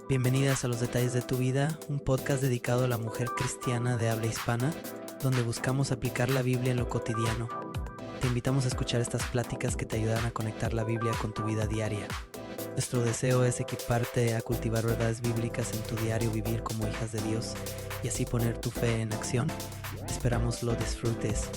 Bienvenidas a Los Detalles de tu Vida, un podcast dedicado a la mujer cristiana de habla hispana, donde buscamos aplicar la Biblia en lo cotidiano. Te invitamos a escuchar estas pláticas que te ayudan a conectar la Biblia con tu vida diaria. Nuestro deseo es equiparte a cultivar verdades bíblicas en tu diario vivir como hijas de Dios y así poner tu fe en acción. Esperamos lo disfrutes.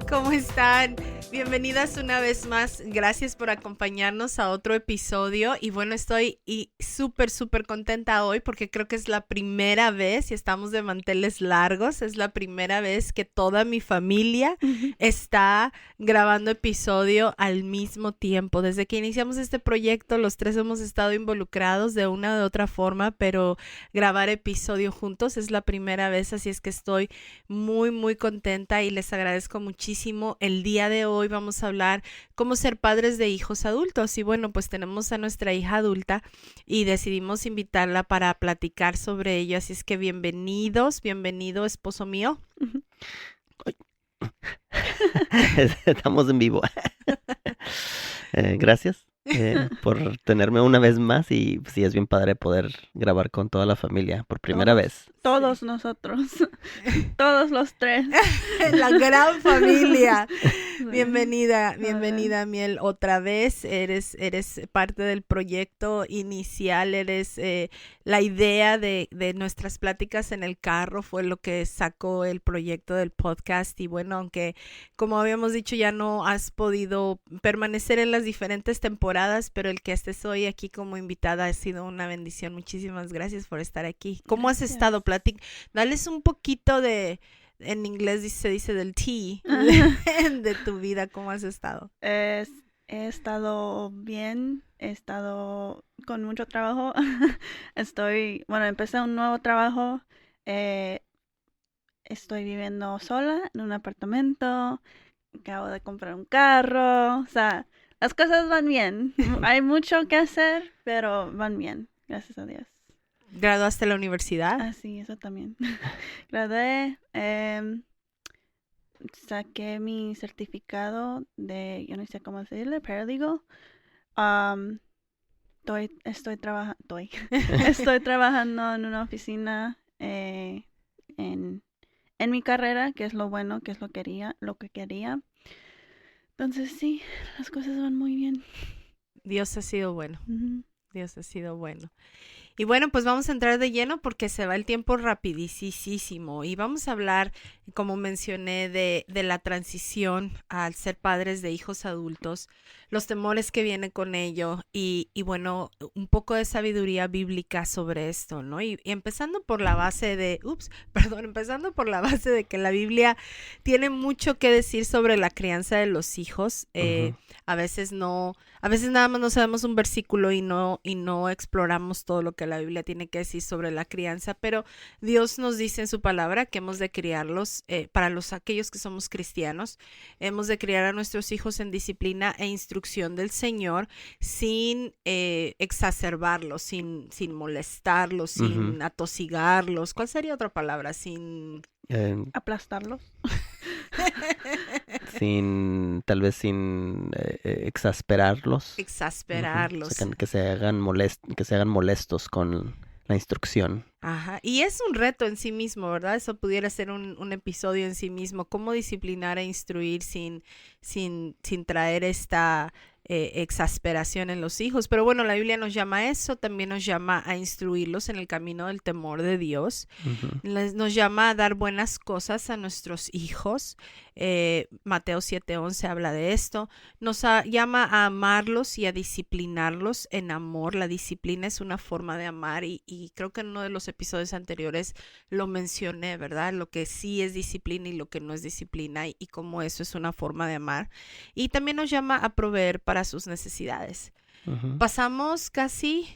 ¿Cómo están? Bienvenidas una vez más. Gracias por acompañarnos a otro episodio. Y bueno, estoy súper contenta hoy porque creo que es la primera vez, y estamos de manteles largos, es la primera vez que toda mi familia está grabando episodio al mismo tiempo. Desde que iniciamos este proyecto, los tres hemos estado involucrados de una u otra forma, pero grabar episodio juntos es la primera vez, así es que estoy muy contenta y les agradezco muchísimo. El día de hoy vamos a hablar cómo ser padres de hijos adultos y bueno, pues tenemos a nuestra hija adulta y decidimos invitarla para platicar sobre ello, así es que bienvenido, esposo mío. Estamos en vivo. Gracias por tenerme una vez más y sí, es bien padre poder grabar con toda la familia por primera vez. Todos nosotros, todos los tres. La gran familia. Bienvenida, Miel, otra vez. Eres parte del proyecto inicial, eres la idea de nuestras pláticas en el carro, fue lo que sacó el proyecto del podcast. Y bueno, aunque como habíamos dicho ya no has podido permanecer en las diferentes temporadas, pero el que estés hoy aquí como invitada ha sido una bendición. Muchísimas gracias por estar aquí. ¿Cómo has estado? Dales un poquito de, en inglés se dice del tea, de tu vida. ¿Cómo has estado? He estado bien, he estado con mucho trabajo. Empecé un nuevo trabajo. Estoy viviendo sola en un apartamento. Acabo de comprar un carro. O sea, las cosas van bien. Hay mucho que hacer, pero van bien, gracias a Dios. ¿Graduaste la universidad? Ah, sí, eso también. Gradué, saqué mi certificado de, yo no sé cómo decirle, paralegal. Estoy trabajando en una oficina en mi carrera, que es lo bueno, que es lo que quería. Entonces sí, las cosas van muy bien. Dios ha sido bueno. Uh-huh. Dios ha sido bueno. Y bueno, pues vamos a entrar de lleno porque se va el tiempo rapidísimo y vamos a hablar, como mencioné, de la transición al ser padres de hijos adultos, los temores que vienen con ello y bueno, un poco de sabiduría bíblica sobre esto, ¿no? Y empezando por la base de que la Biblia tiene mucho que decir sobre la crianza de los hijos. A veces nada más no sabemos un versículo y no exploramos todo lo que la Biblia tiene que decir sobre la crianza, pero Dios nos dice en su palabra que hemos de criarlos, para aquellos que somos cristianos, hemos de criar a nuestros hijos en disciplina e instrucción del Señor sin exacerbarlos, sin molestarlos, sin atosigarlos. ¿Cuál sería otra palabra? Sin... aplastarlos. Tal vez sin exasperarlos. Exasperarlos. O sea, que se hagan molestos con la instrucción. Ajá, y es un reto en sí mismo, ¿verdad? Eso pudiera ser un episodio en sí mismo. Cómo disciplinar e instruir sin traer esta exasperación en los hijos. Pero bueno, la Biblia nos llama a eso, también nos llama a instruirlos en el camino del temor de Dios. Nos llama a dar buenas cosas a nuestros hijos. Mateo 7:11 habla de esto. Nos llama a amarlos y a disciplinarlos en amor. La disciplina es una forma de amar y creo que en uno de los episodios anteriores lo mencioné, ¿verdad? Lo que sí es disciplina y lo que no es disciplina y cómo eso es una forma de amar. Y también nos llama a proveer para sus necesidades. Pasamos casi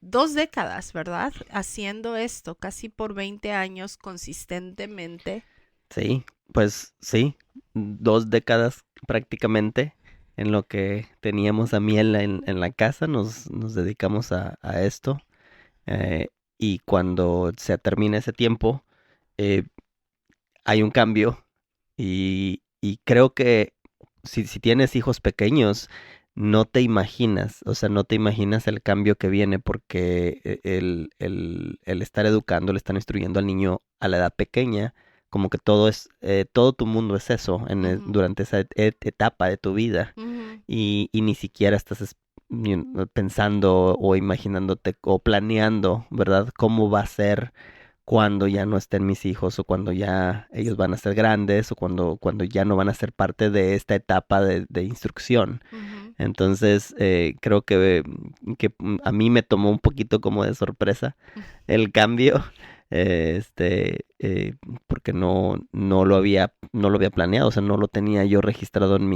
2 décadas, ¿verdad? Haciendo esto, casi por 20 años consistentemente. Sí, pues sí, 2 décadas prácticamente en lo que teníamos a Miel en la casa, nos dedicamos a esto. Y cuando se termina ese tiempo, hay un cambio y creo que si tienes hijos pequeños, no te imaginas, o sea, no te imaginas el cambio que viene porque el estar educando, le están instruyendo al niño a la edad pequeña, como que todo tu mundo es eso durante esa etapa de tu vida Ujú. y ni siquiera estás pensando o imaginándote o planeando, ¿verdad? ¿Cómo va a ser cuando ya no estén mis hijos o cuando ya ellos van a ser grandes o cuando ya no van a ser parte de esta etapa de instrucción? Ujú. Entonces, creo que a mí me tomó un poquito como de sorpresa el cambio, porque no lo había planeado, o sea, no lo tenía yo registrado en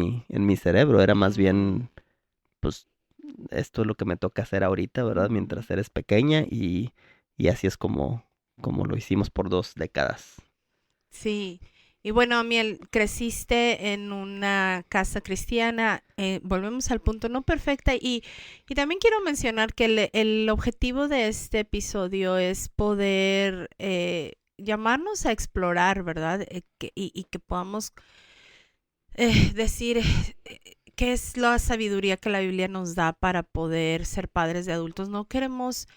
mi cerebro, era más bien, pues, esto es lo que me toca hacer ahorita, ¿verdad? Mientras eres pequeña y así es como lo hicimos por 2 décadas. Sí. Y bueno, Miel, creciste en una casa cristiana. Volvemos al punto no perfecta. Y también quiero mencionar que el objetivo de este episodio es poder llamarnos a explorar, ¿verdad? Y que podamos decir qué es la sabiduría que la Biblia nos da para poder ser padres de adultos. No queremos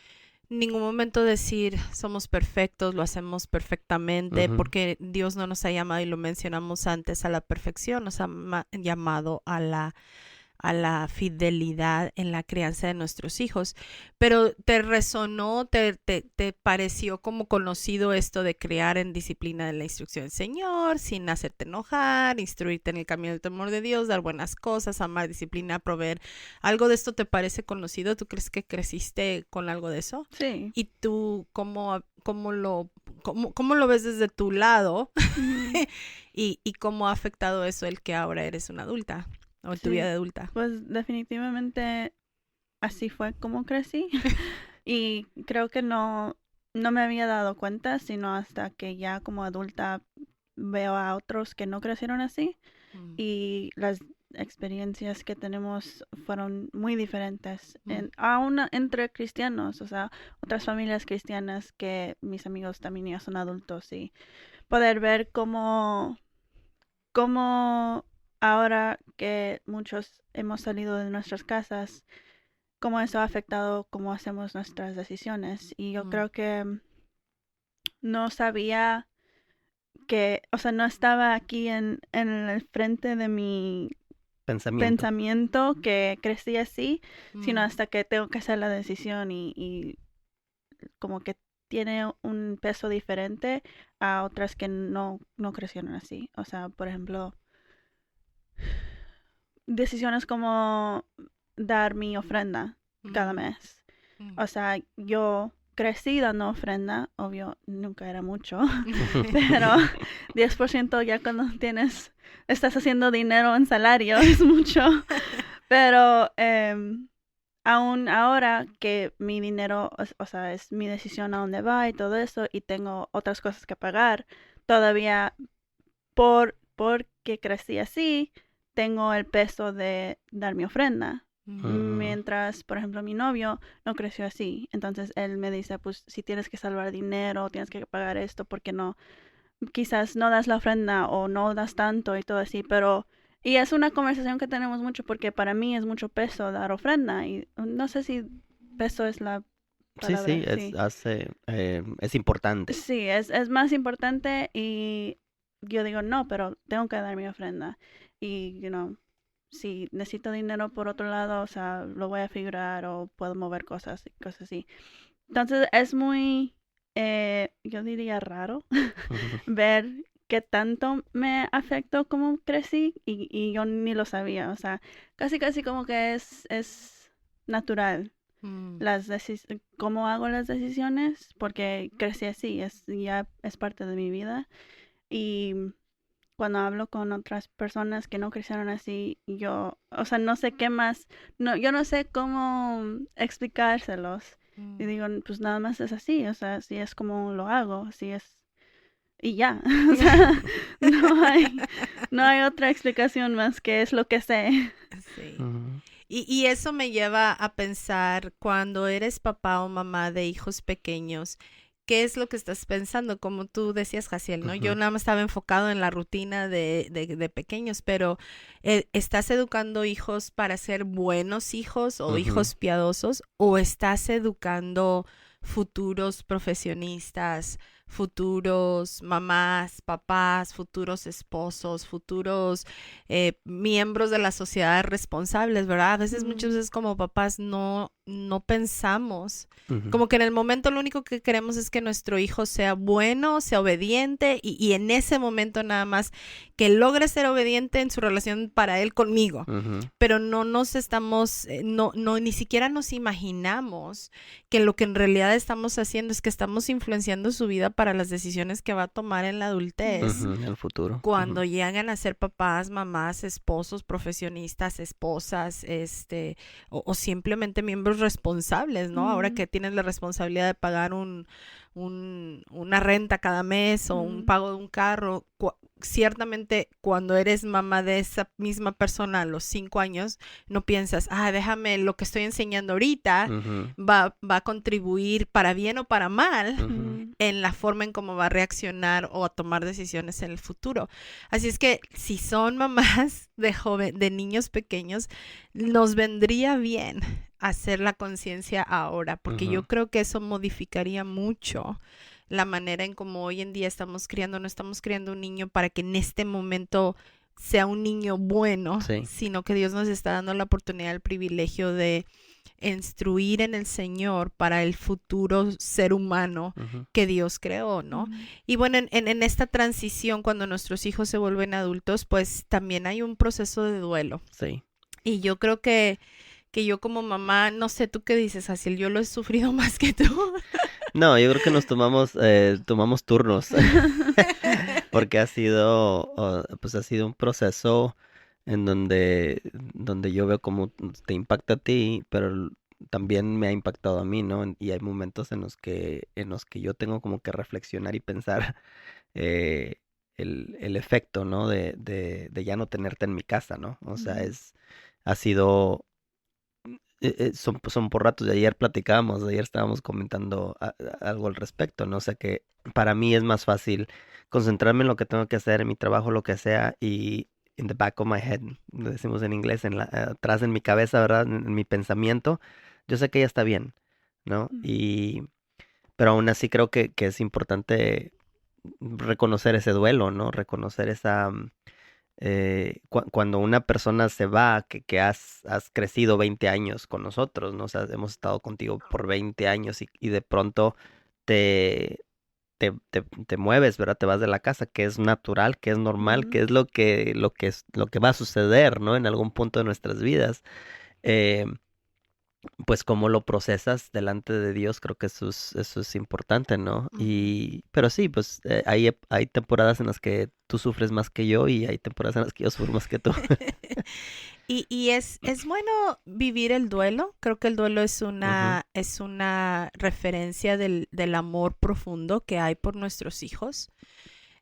en ningún momento decir somos perfectos, lo hacemos perfectamente, Ujú. porque Dios no nos ha llamado, y lo mencionamos antes, a la perfección, nos ha llamado a la fidelidad en la crianza de nuestros hijos. Pero ¿te resonó, te pareció como conocido esto de criar en disciplina de la instrucción del Señor, sin hacerte enojar, instruirte en el camino del temor de Dios, dar buenas cosas, amar, disciplina, proveer? ¿Algo de esto te parece conocido? ¿Tú crees que creciste con algo de eso? Sí. ¿Y tú cómo lo ves desde tu lado? Ujú. ¿Y cómo ha afectado eso el que ahora eres una adulta o en tu vida Sí, de adulta? pues definitivamente así fue como crecí. Y creo que no me había dado cuenta, sino hasta que ya como adulta veo a otros que no crecieron así Mm, y las experiencias que tenemos fueron muy diferentes, mm, aún entre cristianos, o sea, otras familias cristianas que mis amigos también ya son adultos y poder ver cómo ahora que muchos hemos salido de nuestras casas, cómo eso ha afectado cómo hacemos nuestras decisiones. Y yo mm, creo que no sabía que, o sea, no estaba aquí en el frente de mi Pensamiento. pensamiento que crecí así, sino mm. hasta que tengo que hacer la decisión y como que tiene un peso diferente a otras que no crecieron así. O sea, por ejemplo, decisiones como dar mi ofrenda cada Mm, mes. mm. O sea, yo crecí dando ofrenda, obvio, nunca era mucho, pero 10% ya cuando estás haciendo dinero en salario es mucho. Pero aún ahora que mi dinero, o sea, es mi decisión a dónde va y todo eso, y tengo otras cosas que pagar, todavía porque crecí así, tengo el peso de dar mi ofrenda. Mm, Ujú. Mientras, por ejemplo, mi novio no creció así. Entonces él me dice, pues si tienes que salvar dinero, tienes que pagar esto, porque no, quizás no das la ofrenda o no das tanto y todo así, pero... Y es una conversación que tenemos mucho porque para mí es mucho peso dar ofrenda y no sé si peso es la Sí, sí, palabra, sí. es importante. Sí, es más importante y yo digo, no, pero tengo que dar mi ofrenda. Y, si necesito dinero por otro lado, o sea, lo voy a figurar o puedo mover cosas y cosas así. Entonces es muy, yo diría raro ver qué tanto me afectó como crecí y yo ni lo sabía. O sea, casi como que es natural mm, cómo hago las decisiones, porque crecí así, ya es parte de mi vida. Y cuando hablo con otras personas que no crecieron así, o sea, no sé qué más, no, yo no sé cómo explicárselos. Y mm. digo, pues nada más es así, o sea, así es como lo hago, así es, y ya, o sea, no hay otra explicación más que es lo que sé. Sí. Ujú. Y eso me lleva a pensar cuando eres papá o mamá de hijos pequeños, ¿qué es lo que estás pensando? Como tú decías, Jaciel, ¿no? Yo Ujú. nada más estaba enfocado en la rutina de pequeños, pero ¿estás educando hijos para ser buenos hijos o Ujú. hijos piadosos? ¿O estás educando futuros profesionistas, futuros mamás, papás, futuros esposos, futuros miembros de la sociedad responsables, ¿verdad? A veces, muchas veces como papás no pensamos, Ujú. como que en el momento lo único que queremos es que nuestro hijo sea bueno, sea obediente y en ese momento nada más que logre ser obediente en su relación para él conmigo. Ujú. Pero no nos estamos, ni siquiera nos imaginamos que lo que en realidad estamos haciendo es que estamos influenciando su vida para las decisiones que va a tomar en la adultez. Ujú, en el futuro. Cuando Ujú. llegan a ser papás, mamás, esposos, profesionistas, esposas, o simplemente miembros responsables, ¿no? Ahora que tienes la responsabilidad de pagar una renta cada mes o un pago de un carro, ciertamente cuando eres mamá de esa misma persona a los 5 años, no piensas, déjame, lo que estoy enseñando ahorita Ujú. va a contribuir para bien o para mal Ujú. en la forma en cómo va a reaccionar o a tomar decisiones en el futuro. Así es que si son mamás de niños pequeños, nos vendría bien hacer la conciencia ahora, porque yo Ujú. creo que eso modificaría mucho la manera en cómo hoy en día estamos criando. No estamos criando un niño para que en este momento sea un niño bueno, Sí. sino que Dios nos está dando la oportunidad, el privilegio de instruir en el Señor para el futuro ser humano Ujú. que Dios creó, ¿no? Y bueno, en esta transición, cuando nuestros hijos se vuelven adultos, pues también hay un proceso de duelo. Sí. Y yo creo que yo como mamá, no sé, ¿tú qué dices, Asiel? Yo lo he sufrido más que tú. No, yo creo que nos tomamos turnos, porque pues ha sido un proceso en donde yo veo cómo te impacta a ti, pero también me ha impactado a mí, ¿no? Y hay momentos en los que yo tengo como que reflexionar y pensar eh, el efecto, ¿no? De ya no tenerte en mi casa, ¿no? O sea, ha sido son por ratos. De ayer platicábamos, ayer estábamos comentando algo al respecto, ¿no? O sea que para mí es más fácil concentrarme en lo que tengo que hacer, en mi trabajo, lo que sea, y in the back of my head, lo decimos en inglés, atrás en mi cabeza, ¿verdad? En mi pensamiento, yo sé que ya está bien, ¿no? Pero aún así creo que es importante reconocer ese duelo, ¿no? Reconocer cuando una persona se va, que has crecido 20 años con nosotros, ¿no? O sea, hemos estado contigo por 20 años y de pronto te, te mueves, ¿verdad? Te vas de la casa, que es natural, que es normal, que es lo que va a suceder, ¿no? En algún punto de nuestras vidas. Eh, pues cómo lo procesas delante de Dios, creo que eso es importante, ¿no? Pero sí, pues hay temporadas en las que tú sufres más que yo y hay temporadas en las que yo sufro más que tú. Y es bueno vivir el duelo. Creo que el duelo es Ujú. una referencia del amor profundo que hay por nuestros hijos.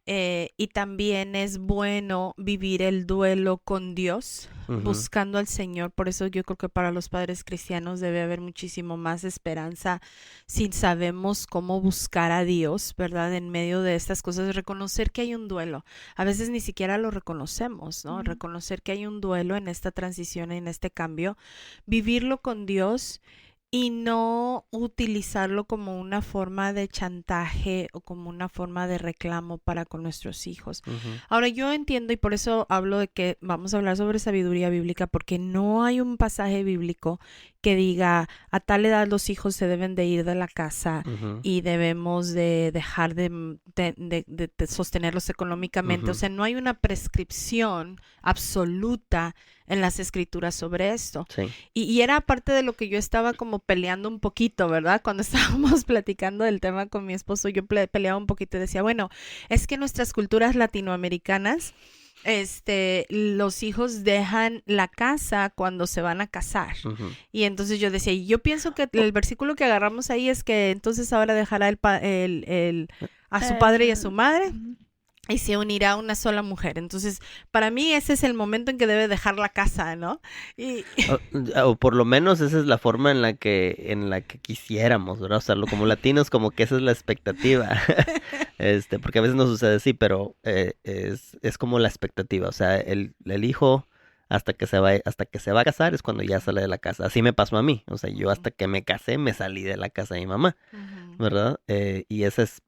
Y también es bueno vivir el duelo con Dios, Ujú. buscando al Señor. Por eso yo creo que para los padres cristianos debe haber muchísimo más esperanza si sabemos cómo buscar a Dios, ¿verdad? En medio de estas cosas, reconocer que hay un duelo. A veces ni siquiera lo reconocemos, ¿no? Reconocer que hay un duelo en esta transición, en este cambio, vivirlo con Dios y no utilizarlo como una forma de chantaje o como una forma de reclamo para con nuestros hijos. Ujú. Ahora yo entiendo y por eso hablo de que vamos a hablar sobre sabiduría bíblica, porque no hay un pasaje bíblico que diga a tal edad los hijos se deben de ir de la casa Ujú. y debemos de dejar de sostenerlos económicamente. O Ujú. sea, no hay una prescripción absoluta en las escrituras sobre esto. Sí. Y era parte de lo que yo estaba como peleando un poquito, ¿verdad? Cuando estábamos platicando del tema con mi esposo, yo peleaba un poquito y decía, bueno, es que nuestras culturas latinoamericanas, los hijos dejan la casa cuando se van a casar. Ujú. Y entonces yo decía, y yo pienso que el versículo que agarramos ahí es que entonces ahora dejará a su padre y a su madre y se unirá a una sola mujer. Entonces, para mí ese es el momento en que debe dejar la casa, ¿no? Y O por lo menos esa es la forma en la que quisiéramos, ¿verdad? O sea, como latinos, como que esa es la expectativa. Porque a veces no sucede así, pero es como la expectativa. O sea, el hijo hasta que se va a casar es cuando ya sale de la casa. Así me pasó a mí. O sea, yo hasta que me casé me salí de la casa de mi mamá. Ujú, ¿Verdad?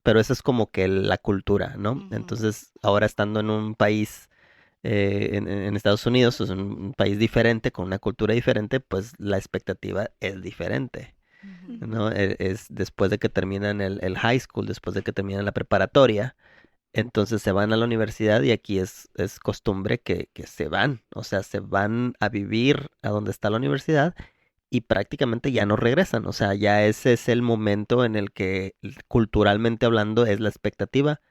Pero esa es como que la cultura, ¿no? ujú, Entonces, ahora estando en un país, en Estados Unidos, es un país diferente, con una cultura diferente, pues la expectativa es diferente, ujú, Ujú. ¿no? Es después de que terminan el high school, después de que terminan la preparatoria, entonces se van a la universidad y aquí es costumbre que se van, o sea, se van a vivir a donde está la universidad y prácticamente ya no regresan. O sea, ya ese es el momento en el que culturalmente hablando es la expectativa.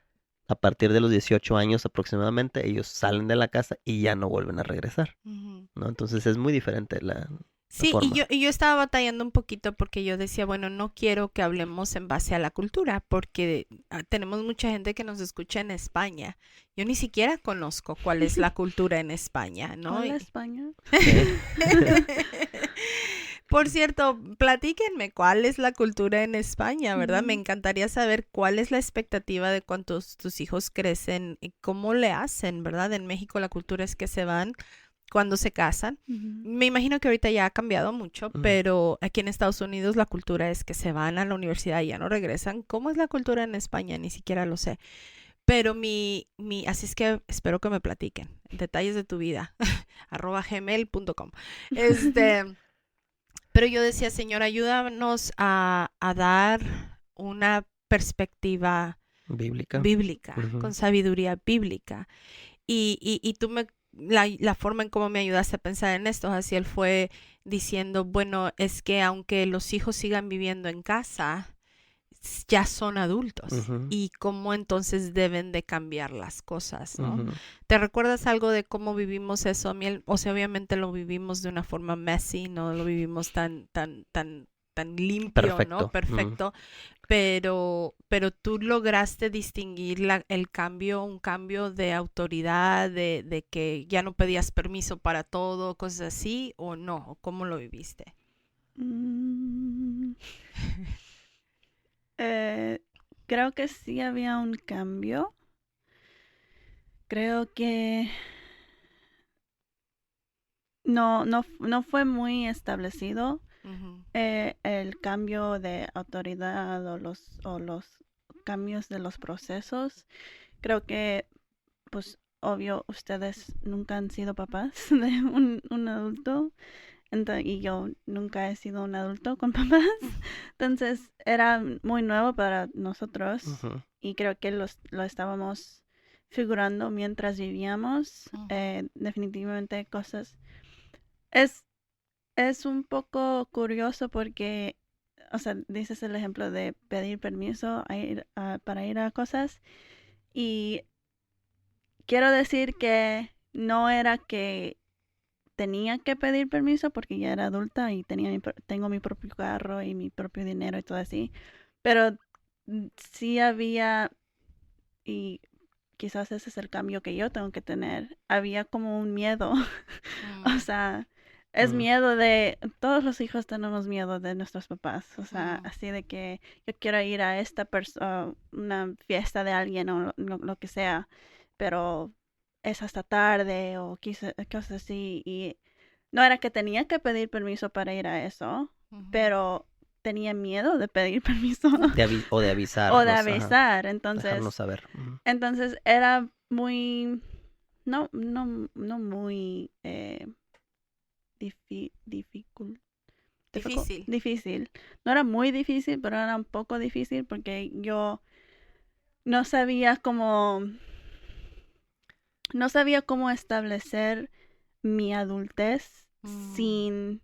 A partir de los 18 años aproximadamente, ellos salen de la casa y ya no vuelven a regresar, ujú. ¿no? Entonces es muy diferente la Sí, y forma. yo estaba batallando un poquito porque yo decía, bueno, no quiero que hablemos en base a la cultura, porque tenemos mucha gente que nos escucha en España. Yo ni siquiera conozco cuál es la cultura en España, ¿no? Hola, España. Sí. Por cierto, platíquenme cuál es la cultura en España, ¿verdad? Me Ujú, encantaría saber cuál es la expectativa de cuántos tus hijos crecen y cómo le hacen, ¿verdad? En México la cultura es que se van cuando se casan. ujú. Me imagino que ahorita ya ha cambiado mucho, Mm. pero aquí en Estados Unidos la cultura es que se van a la universidad y ya no regresan. ¿Cómo es la cultura en España? Ni siquiera lo sé. Pero así es que espero que me platiquen detalles de tu vida, @gmail.com. Este, pero yo decía, Señor, ayúdanos a dar una perspectiva Bíblica. bíblica, Ujú. con sabiduría bíblica. Y tú la forma en cómo me ayudaste a pensar en esto, así él fue diciendo, bueno, es que aunque los hijos sigan viviendo en casa, ya son adultos. Ujú, Y cómo entonces deben de cambiar las cosas, ¿no? ujú. ¿Te recuerdas algo de cómo vivimos eso, Miel? O sea, obviamente lo vivimos de una forma messy, no lo vivimos tan limpio, ¿no? Perfecto. Mm. Perfecto, pero tú lograste distinguir el cambio, un cambio de autoridad, de que ya no pedías permiso para todo, cosas así, o no, ¿o cómo lo viviste? Mm, eh, creo que sí había un cambio. Creo que no fue muy establecido Ujú, el cambio de autoridad o los cambios de los procesos. Creo que, pues, obvio, ustedes nunca han sido papás de un adulto. Y yo nunca he sido un adulto con papás. Entonces era muy nuevo para nosotros Ujú, y creo que lo estábamos figurando mientras vivíamos. ujú, Definitivamente cosas. Es, es un poco curioso porque, o sea, dices el ejemplo de pedir permiso para ir a cosas y quiero decir que no era que tenía que pedir permiso porque ya era adulta y tengo mi propio carro y mi propio dinero y todo así. Pero sí había, y quizás ese es el cambio que yo tengo que tener, había como un miedo. O mm, sea, es mm, miedo todos los hijos tenemos miedo de nuestros papás. O sea, mm, así de que yo quiero ir a una fiesta de alguien o lo que sea, pero es hasta tarde o cosas así. Y no era que tenía que pedir permiso para ir a eso, ujú. pero tenía miedo de pedir permiso O de o de avisarnos, ajá. avisar. Dejarnos Entonces, saber. Ujú. entonces era muy, no muy Difícil. difícil. No era muy difícil, pero era un poco difícil porque yo no sabía cómo, no sabía cómo establecer mi adultez Mm, sin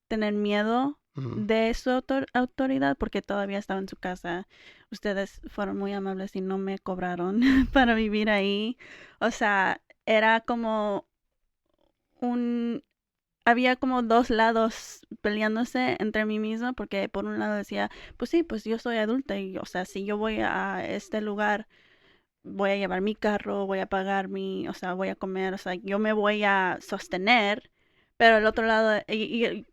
tener miedo Ujú. de su autoridad porque todavía estaba en su casa. Ustedes fueron muy amables y no me cobraron para vivir ahí. O sea, era como un había como dos lados peleándose entre mí misma porque por un lado decía, pues sí, pues yo soy adulta y, o sea, si yo voy a este lugar voy a llevar mi carro, voy a pagar o sea, voy a comer, o sea, yo me voy a sostener, pero el otro lado, y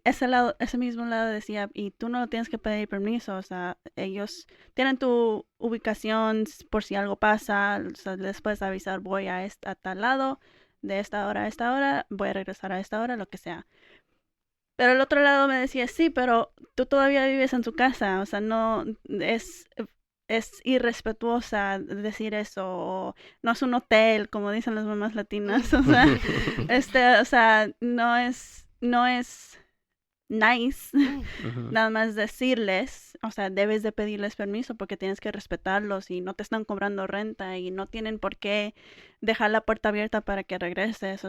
ese mismo lado decía, y tú no tienes que pedir permiso, o sea, ellos tienen tu ubicación por si algo pasa, o sea, les puedes avisar, voy a tal lado, de esta hora a esta hora, voy a regresar a esta hora, lo que sea. Pero el otro lado me decía, sí, pero tú todavía vives en tu casa, o sea, no es irrespetuosa decir eso, o no es un hotel, como dicen las mamás latinas, o sea, o sea, no es nice Ujú. nada más decirles, o sea, debes de pedirles permiso porque tienes que respetarlos y no te están cobrando renta y no tienen por qué dejar la puerta abierta para que regreses.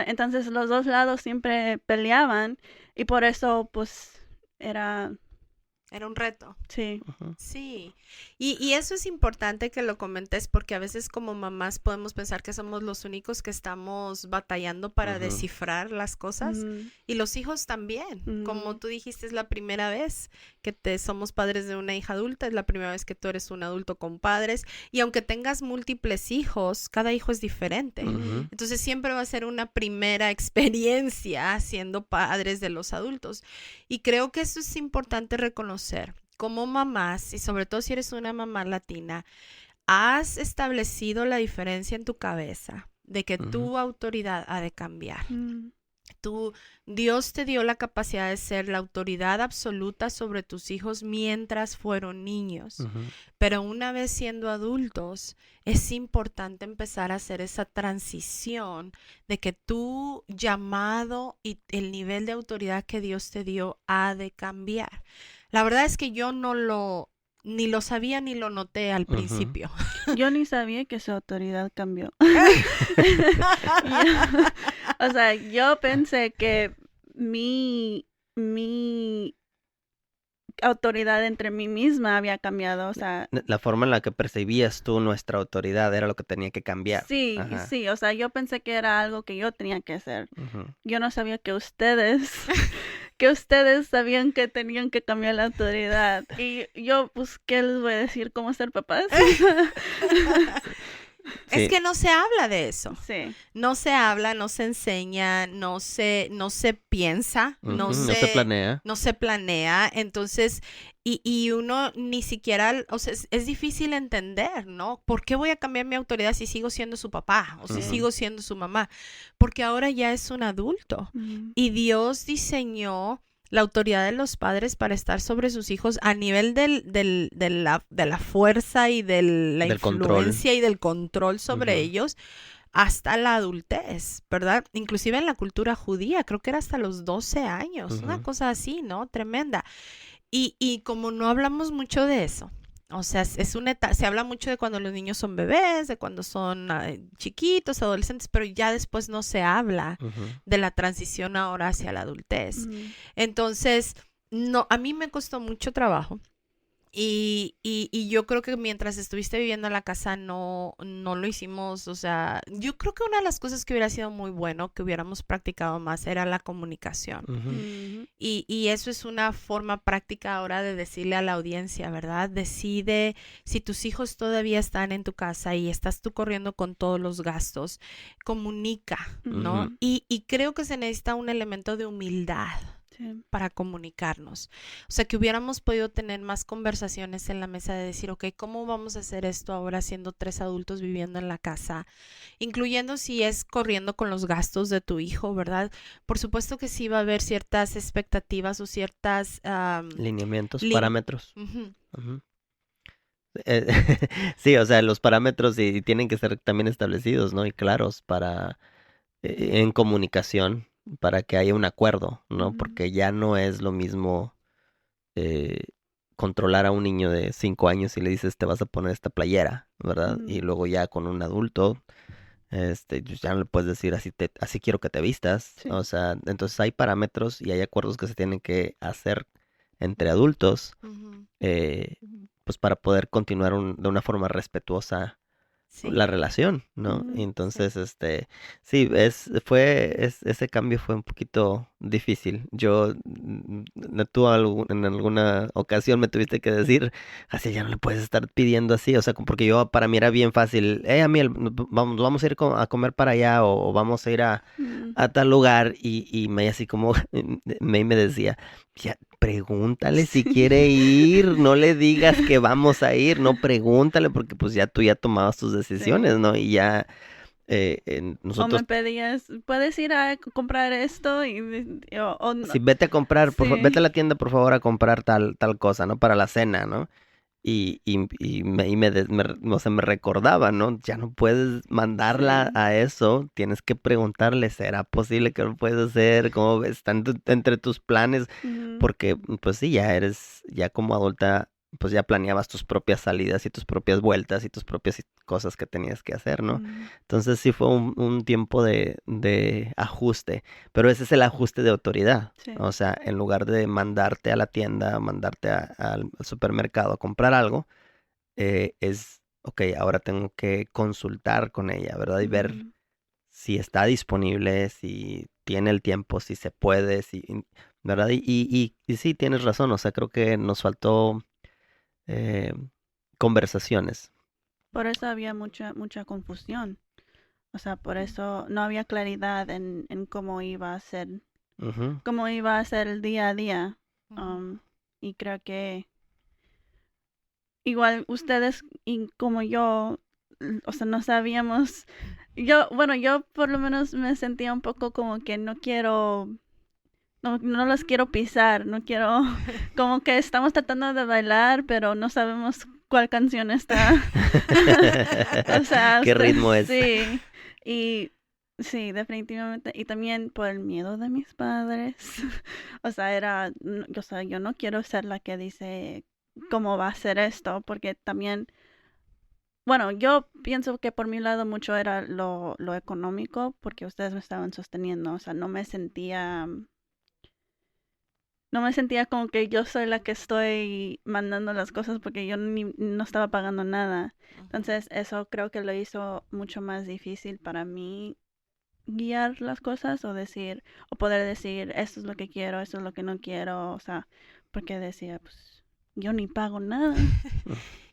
Entonces los dos lados siempre peleaban y por eso pues era, Era un reto. sí. Ujú. Sí, y eso es importante que lo comentes porque a veces como mamás podemos pensar que somos los únicos que estamos batallando para Ujú. descifrar las cosas Mm, y los hijos también. Como mm, tú dijiste, es la primera vez que somos padres de una hija adulta, es la primera vez que tú eres un adulto con padres y aunque tengas múltiples hijos, cada hijo es diferente. Ujú. Entonces siempre va a ser una primera experiencia siendo padres de los adultos. Y creo que eso es importante reconocer. Como mamás, y sobre todo si eres una mamá latina, has establecido la diferencia en tu cabeza de que Ujú. tu autoridad ha de cambiar. mm, Dios te dio la capacidad de ser la autoridad absoluta sobre tus hijos mientras fueron niños. Ujú. Pero una vez siendo adultos, es importante empezar a hacer esa transición de que tu llamado y el nivel de autoridad que Dios te dio ha de cambiar. La verdad es que yo ni lo sabía ni lo noté al Ujú. principio. Yo ni sabía que su autoridad cambió. O sea, yo pensé que mi autoridad entre mí misma había cambiado, o sea, La forma en la que percibías tú nuestra autoridad era lo que tenía que cambiar. sí, Ajá. sí, o sea, yo pensé que era algo que yo tenía que hacer. Ujú. Yo no sabía que ustedes sabían que tenían que cambiar la autoridad. Y yo, pues, ¿qué les voy a decir? ¿Cómo ser papás? Es Sí. que no se habla de eso. Sí. No se habla, no se enseña, no se piensa, Ujú. No se planea. no se planea. Entonces, y uno ni siquiera, o sea, es difícil entender, ¿no? ¿Por qué voy a cambiar mi autoridad si sigo siendo su papá o si Ujú. sigo siendo su mamá? Porque ahora ya es un adulto. Mm, Y Dios diseñó la autoridad de los padres para estar sobre sus hijos a nivel de la fuerza y de la Del control. influencia y del control sobre Ujú. ellos hasta la adultez, ¿verdad? Inclusive en la cultura judía, creo que era hasta los 12 años, una Ujú. cosa así, ¿no? Tremenda. Y como no hablamos mucho de eso, o sea, se habla mucho de cuando los niños son bebés, de cuando son chiquitos, adolescentes, pero ya después no se habla Ujú. de la transición ahora hacia la adultez. mm, Entonces, no, a mí me costó mucho trabajo. Y yo creo que mientras estuviste viviendo en la casa no lo hicimos, o sea, yo creo que una de las cosas que hubiera sido muy bueno que hubiéramos practicado más era la comunicación. Ujú. mm, Y eso es una forma práctica ahora de decirle a la audiencia, ¿verdad? Decide si tus hijos todavía están en tu casa y estás tú corriendo con todos los gastos, comunica, ¿no? Ujú. Y creo que se necesita un elemento de humildad sí. para comunicarnos. O sea, que hubiéramos podido tener más conversaciones en la mesa de decir, ok, ¿cómo vamos a hacer esto ahora siendo 3 adultos viviendo en la casa? Incluyendo si es corriendo con los gastos de tu hijo, ¿verdad? Por supuesto que sí va a haber ciertas expectativas o ciertas... Lineamientos, Lin- parámetros. ujú, Ujú. Eh, Sí, o sea, los parámetros y tienen que ser también establecidos, ¿no? Y claros para en comunicación, para que haya un acuerdo, ¿no? Ujú. Porque ya no es lo mismo eh, controlar a un niño de 5 años y le dices te vas a poner esta playera, ¿verdad? Y Ujú. luego ya con un adulto, pues ya no le puedes decir así quiero que te vistas. Sí. O sea, entonces hay parámetros y hay acuerdos que se tienen que hacer entre adultos, ujú. pues para poder continuar de una forma respetuosa Sí. la relación, ¿no? Ujú, Y entonces, sí, ese cambio fue un poquito difícil. En alguna ocasión me tuviste que decir, así ya no le puedes estar pidiendo así, o sea, porque para mí era bien fácil, Amiel, vamos a ir a comer para allá o vamos a ir mm, a tal lugar y me así como, me decía, ya, pregúntale si quiere ir, no le digas que vamos a ir, no pregúntale porque pues ya tú ya tomabas tus decisiones, sí. ¿no? Y ya O me nosotros, pedías, ¿puedes ir a comprar esto? O no. si vete a comprar, vete a Sí. la tienda por favor a comprar tal cosa, ¿no? Para la cena, ¿no? O sea, me recordaba, ¿no? Ya no puedes mandarla Sí. a eso, tienes que preguntarle, ¿será posible que lo puedes hacer? ¿Cómo ves? Está entre tus planes, Ujú, porque pues sí, ya como adulta, pues ya planeabas tus propias salidas y tus propias vueltas y tus propias cosas que tenías que hacer, ¿no? ujú, Entonces sí fue un tiempo de ajuste, pero ese es el ajuste de autoridad. sí. O sea, en lugar de mandarte a la tienda, mandarte al supermercado a comprar algo, ok, ahora tengo que consultar con ella, ¿verdad? Y ver Ujú, si está disponible, si tiene el tiempo, si se puede, ¿verdad? Y sí, tienes razón, o sea, creo que nos faltó eh, conversaciones. Por eso había mucha confusión. O sea, por eso no había claridad en Ujú, cómo iba a ser el día a día. Ujú. Um, y creo que igual ustedes y como yo, o sea, no sabíamos. Yo por lo menos me sentía un poco como que no los quiero pisar, no quiero, como que estamos tratando de bailar, pero no sabemos cuál canción está. O sea, ¿Qué usted, ritmo es? sí, y sí, definitivamente, y también por el miedo de mis padres. O sea, o sea, yo no quiero ser la que dice cómo va a ser esto, porque también, bueno, yo pienso que por mi lado mucho era lo económico, porque ustedes me estaban sosteniendo, o sea, no me sentía como que yo soy la que estoy mandando las cosas porque yo no estaba pagando nada. Ujú. Entonces eso creo que lo hizo mucho más difícil para mí guiar las cosas o poder decir, esto es lo que quiero, esto es lo que no quiero, o sea, porque decía, pues yo ni pago nada.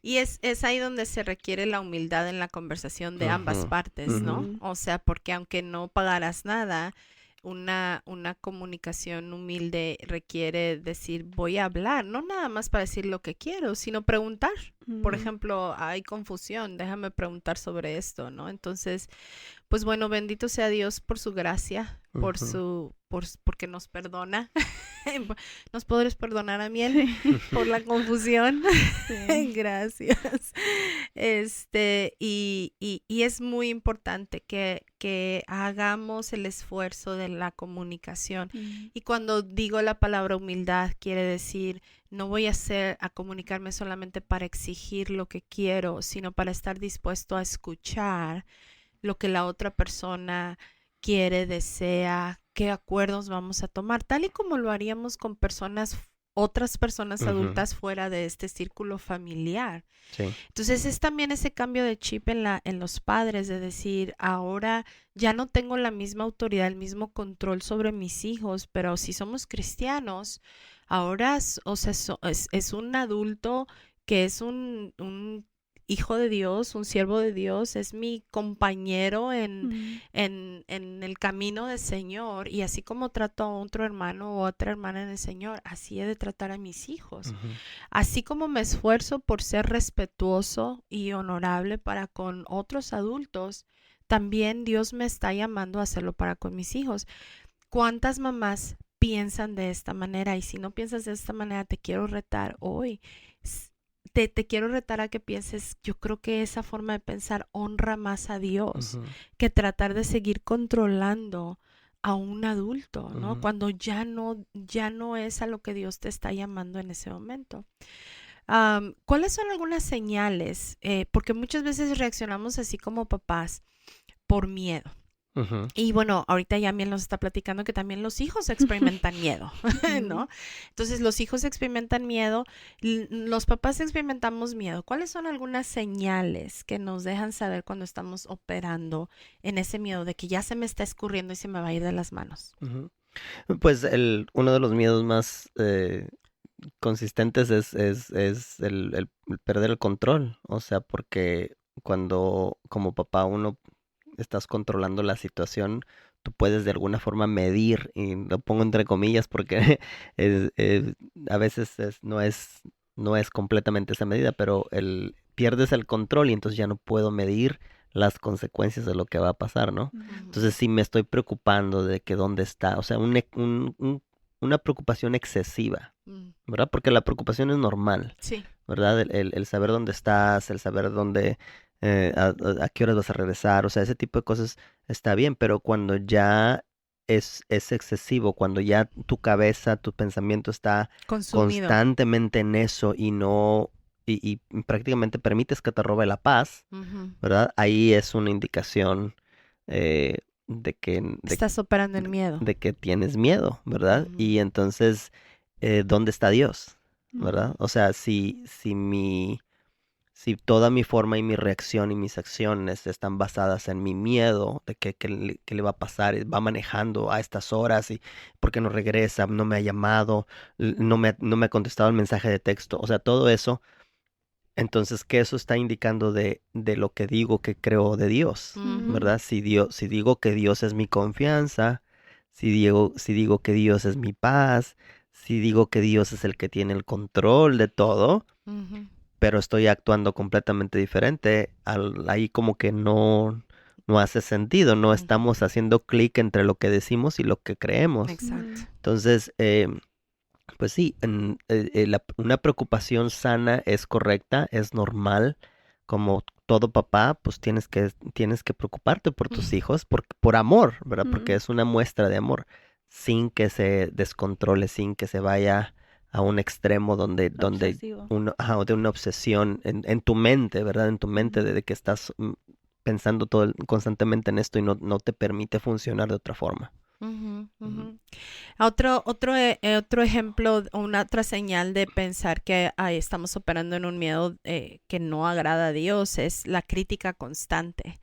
Y es ahí donde se requiere la humildad en la conversación de ambas Ujú, partes, ujú, ¿no? Ujú, O sea, porque aunque no pagaras nada, una comunicación humilde requiere decir, voy a hablar, no nada más para decir lo que quiero, sino preguntar. Por ujú, ejemplo, hay confusión, déjame preguntar sobre esto, ¿no? Entonces, pues bueno, bendito sea Dios por su gracia, ujú. porque nos perdona. ¿Nos podrías perdonar a Miel sí, por la confusión? sí. Gracias. Y es muy importante que hagamos el esfuerzo de la comunicación. Mm, Y cuando digo la palabra humildad, quiere decir, no voy a comunicarme solamente para exigir lo que quiero, sino para estar dispuesto a escuchar lo que la otra persona quiere, desea, qué acuerdos vamos a tomar, tal y como lo haríamos con otras personas Ujú, adultas fuera de este círculo familiar. sí. Entonces es también ese cambio de chip en los padres, de decir, ahora ya no tengo la misma autoridad, el mismo control sobre mis hijos, pero si somos cristianos, ahora, o sea, es un adulto que es un hijo de Dios, un siervo de Dios, es mi compañero mm, en el camino del Señor, y así como trato a otro hermano o otra hermana en el Señor, así he de tratar a mis hijos. Ujú, Así como me esfuerzo por ser respetuoso y honorable para con otros adultos, también Dios me está llamando a hacerlo para con mis hijos. ¿Cuántas mamás piensan de esta manera? Y si no piensas de esta manera, te quiero retar hoy. Te quiero retar a que pienses, yo creo que esa forma de pensar honra más a Dios ujú, que tratar de seguir controlando a un adulto, ¿no? ujú. Cuando ya no es a lo que Dios te está llamando en ese momento. ¿Cuáles son algunas señales? Porque muchas veces reaccionamos así como papás por miedo. Ujú. Y bueno, ahorita ya Miel nos está platicando que también los hijos experimentan miedo, ¿no? Entonces los hijos experimentan miedo, los papás experimentamos miedo. ¿Cuáles son algunas señales que nos dejan saber cuando estamos operando en ese miedo de que ya se me está escurriendo y se me va a ir de las manos? Ujú. Pues uno de los miedos más consistentes es el perder el control. O sea, porque cuando como papá uno estás controlando la situación, tú puedes de alguna forma medir, y lo pongo entre comillas porque a veces no es completamente esa medida, pero pierdes el control y entonces ya no puedo medir las consecuencias de lo que va a pasar, ¿no? Entonces sí me estoy preocupando de que dónde está, o sea, una preocupación excesiva, Mm, ¿verdad? Porque la preocupación es normal, sí. ¿verdad? El saber dónde estás, el saber dónde, a qué horas vas a regresar, o sea, ese tipo de cosas está bien, pero cuando ya es excesivo, cuando ya tu cabeza, tu pensamiento está Consumido. constantemente en eso y no, y prácticamente permites que te robe la paz, Ujú. ¿verdad? Ahí es una indicación eh, de Estás operando en miedo. de que tienes miedo, ¿verdad? Ujú. Y entonces, ¿dónde está Dios? ¿Verdad? Ujú. O sea, si toda mi forma y mi reacción y mis acciones están basadas en mi miedo de que le va a pasar, va manejando a estas horas y por qué no regresa, no me ha llamado, no me ha contestado el mensaje de texto, o sea, todo eso, entonces, ¿qué eso está indicando de lo que digo que creo de Dios? Ujú. ¿Verdad? Si digo que Dios es mi confianza, si digo que Dios es mi paz, si digo que Dios es el que tiene el control de todo, Ujú. pero estoy actuando completamente diferente, ahí como que no hace sentido, no Ujú. estamos haciendo clic entre lo que decimos y lo que creemos. Exacto. Entonces, pues sí, una preocupación sana es correcta, es normal. Como todo papá, pues tienes que preocuparte por tus hijos, por amor, ¿verdad? Porque es una muestra de amor, sin que se descontrole, sin que se vaya a un extremo donde Obsesivo. de una obsesión en tu mente, ¿verdad? En tu mente de que estás pensando constantemente en esto y no te permite funcionar de otra forma. Ujú, Ujú. ujú. Otro ejemplo, una otra señal de pensar que estamos operando en un miedo que no agrada a Dios es la crítica constante,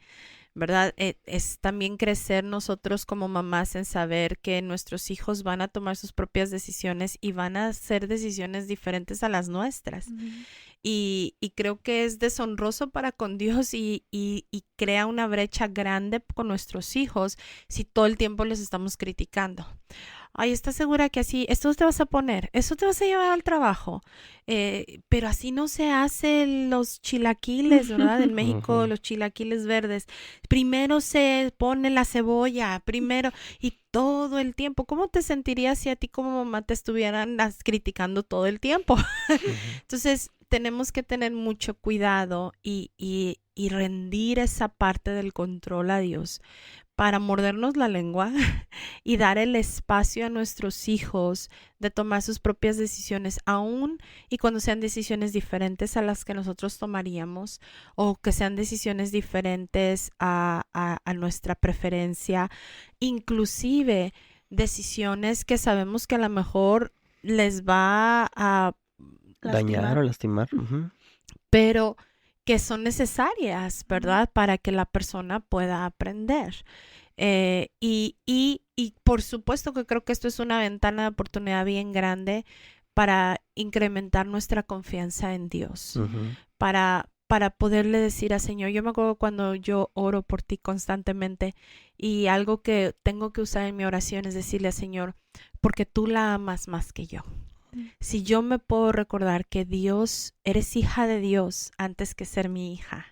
¿verdad? Es también crecer nosotros como mamás en saber que nuestros hijos van a tomar sus propias decisiones y van a hacer decisiones diferentes a las nuestras. Y creo que es deshonroso para con Dios y crea una brecha grande con nuestros hijos si todo el tiempo los estamos criticando. Ay, ¿estás segura que así, esto te vas a poner, eso te vas a llevar al trabajo? Pero así no se hacen los chilaquiles, ¿verdad? En México, Ujú. los chilaquiles verdes. Primero se pone la cebolla, primero, y todo el tiempo. ¿Cómo te sentirías si a ti como mamá te estuvieran criticando todo el tiempo? Ujú. Entonces, tenemos que tener mucho cuidado y rendir esa parte del control a Dios para mordernos la lengua y dar el espacio a nuestros hijos de tomar sus propias decisiones, aún y cuando sean decisiones diferentes a las que nosotros tomaríamos o que sean decisiones diferentes a nuestra preferencia, inclusive decisiones que sabemos que a lo mejor les va a Dañar o Lastimar. lastimar. Ujú. pero que son necesarias, ¿verdad? Para que la persona pueda aprender. Y por supuesto que creo que esto es una ventana de oportunidad bien grande para incrementar nuestra confianza en Dios, Ujú. para poderle decir al Señor, yo me acuerdo cuando yo oro por ti constantemente y algo que tengo que usar en mi oración es decirle al Señor, porque tú la amas más que yo. Si yo me puedo recordar que Dios, eres hija de Dios antes que ser mi hija,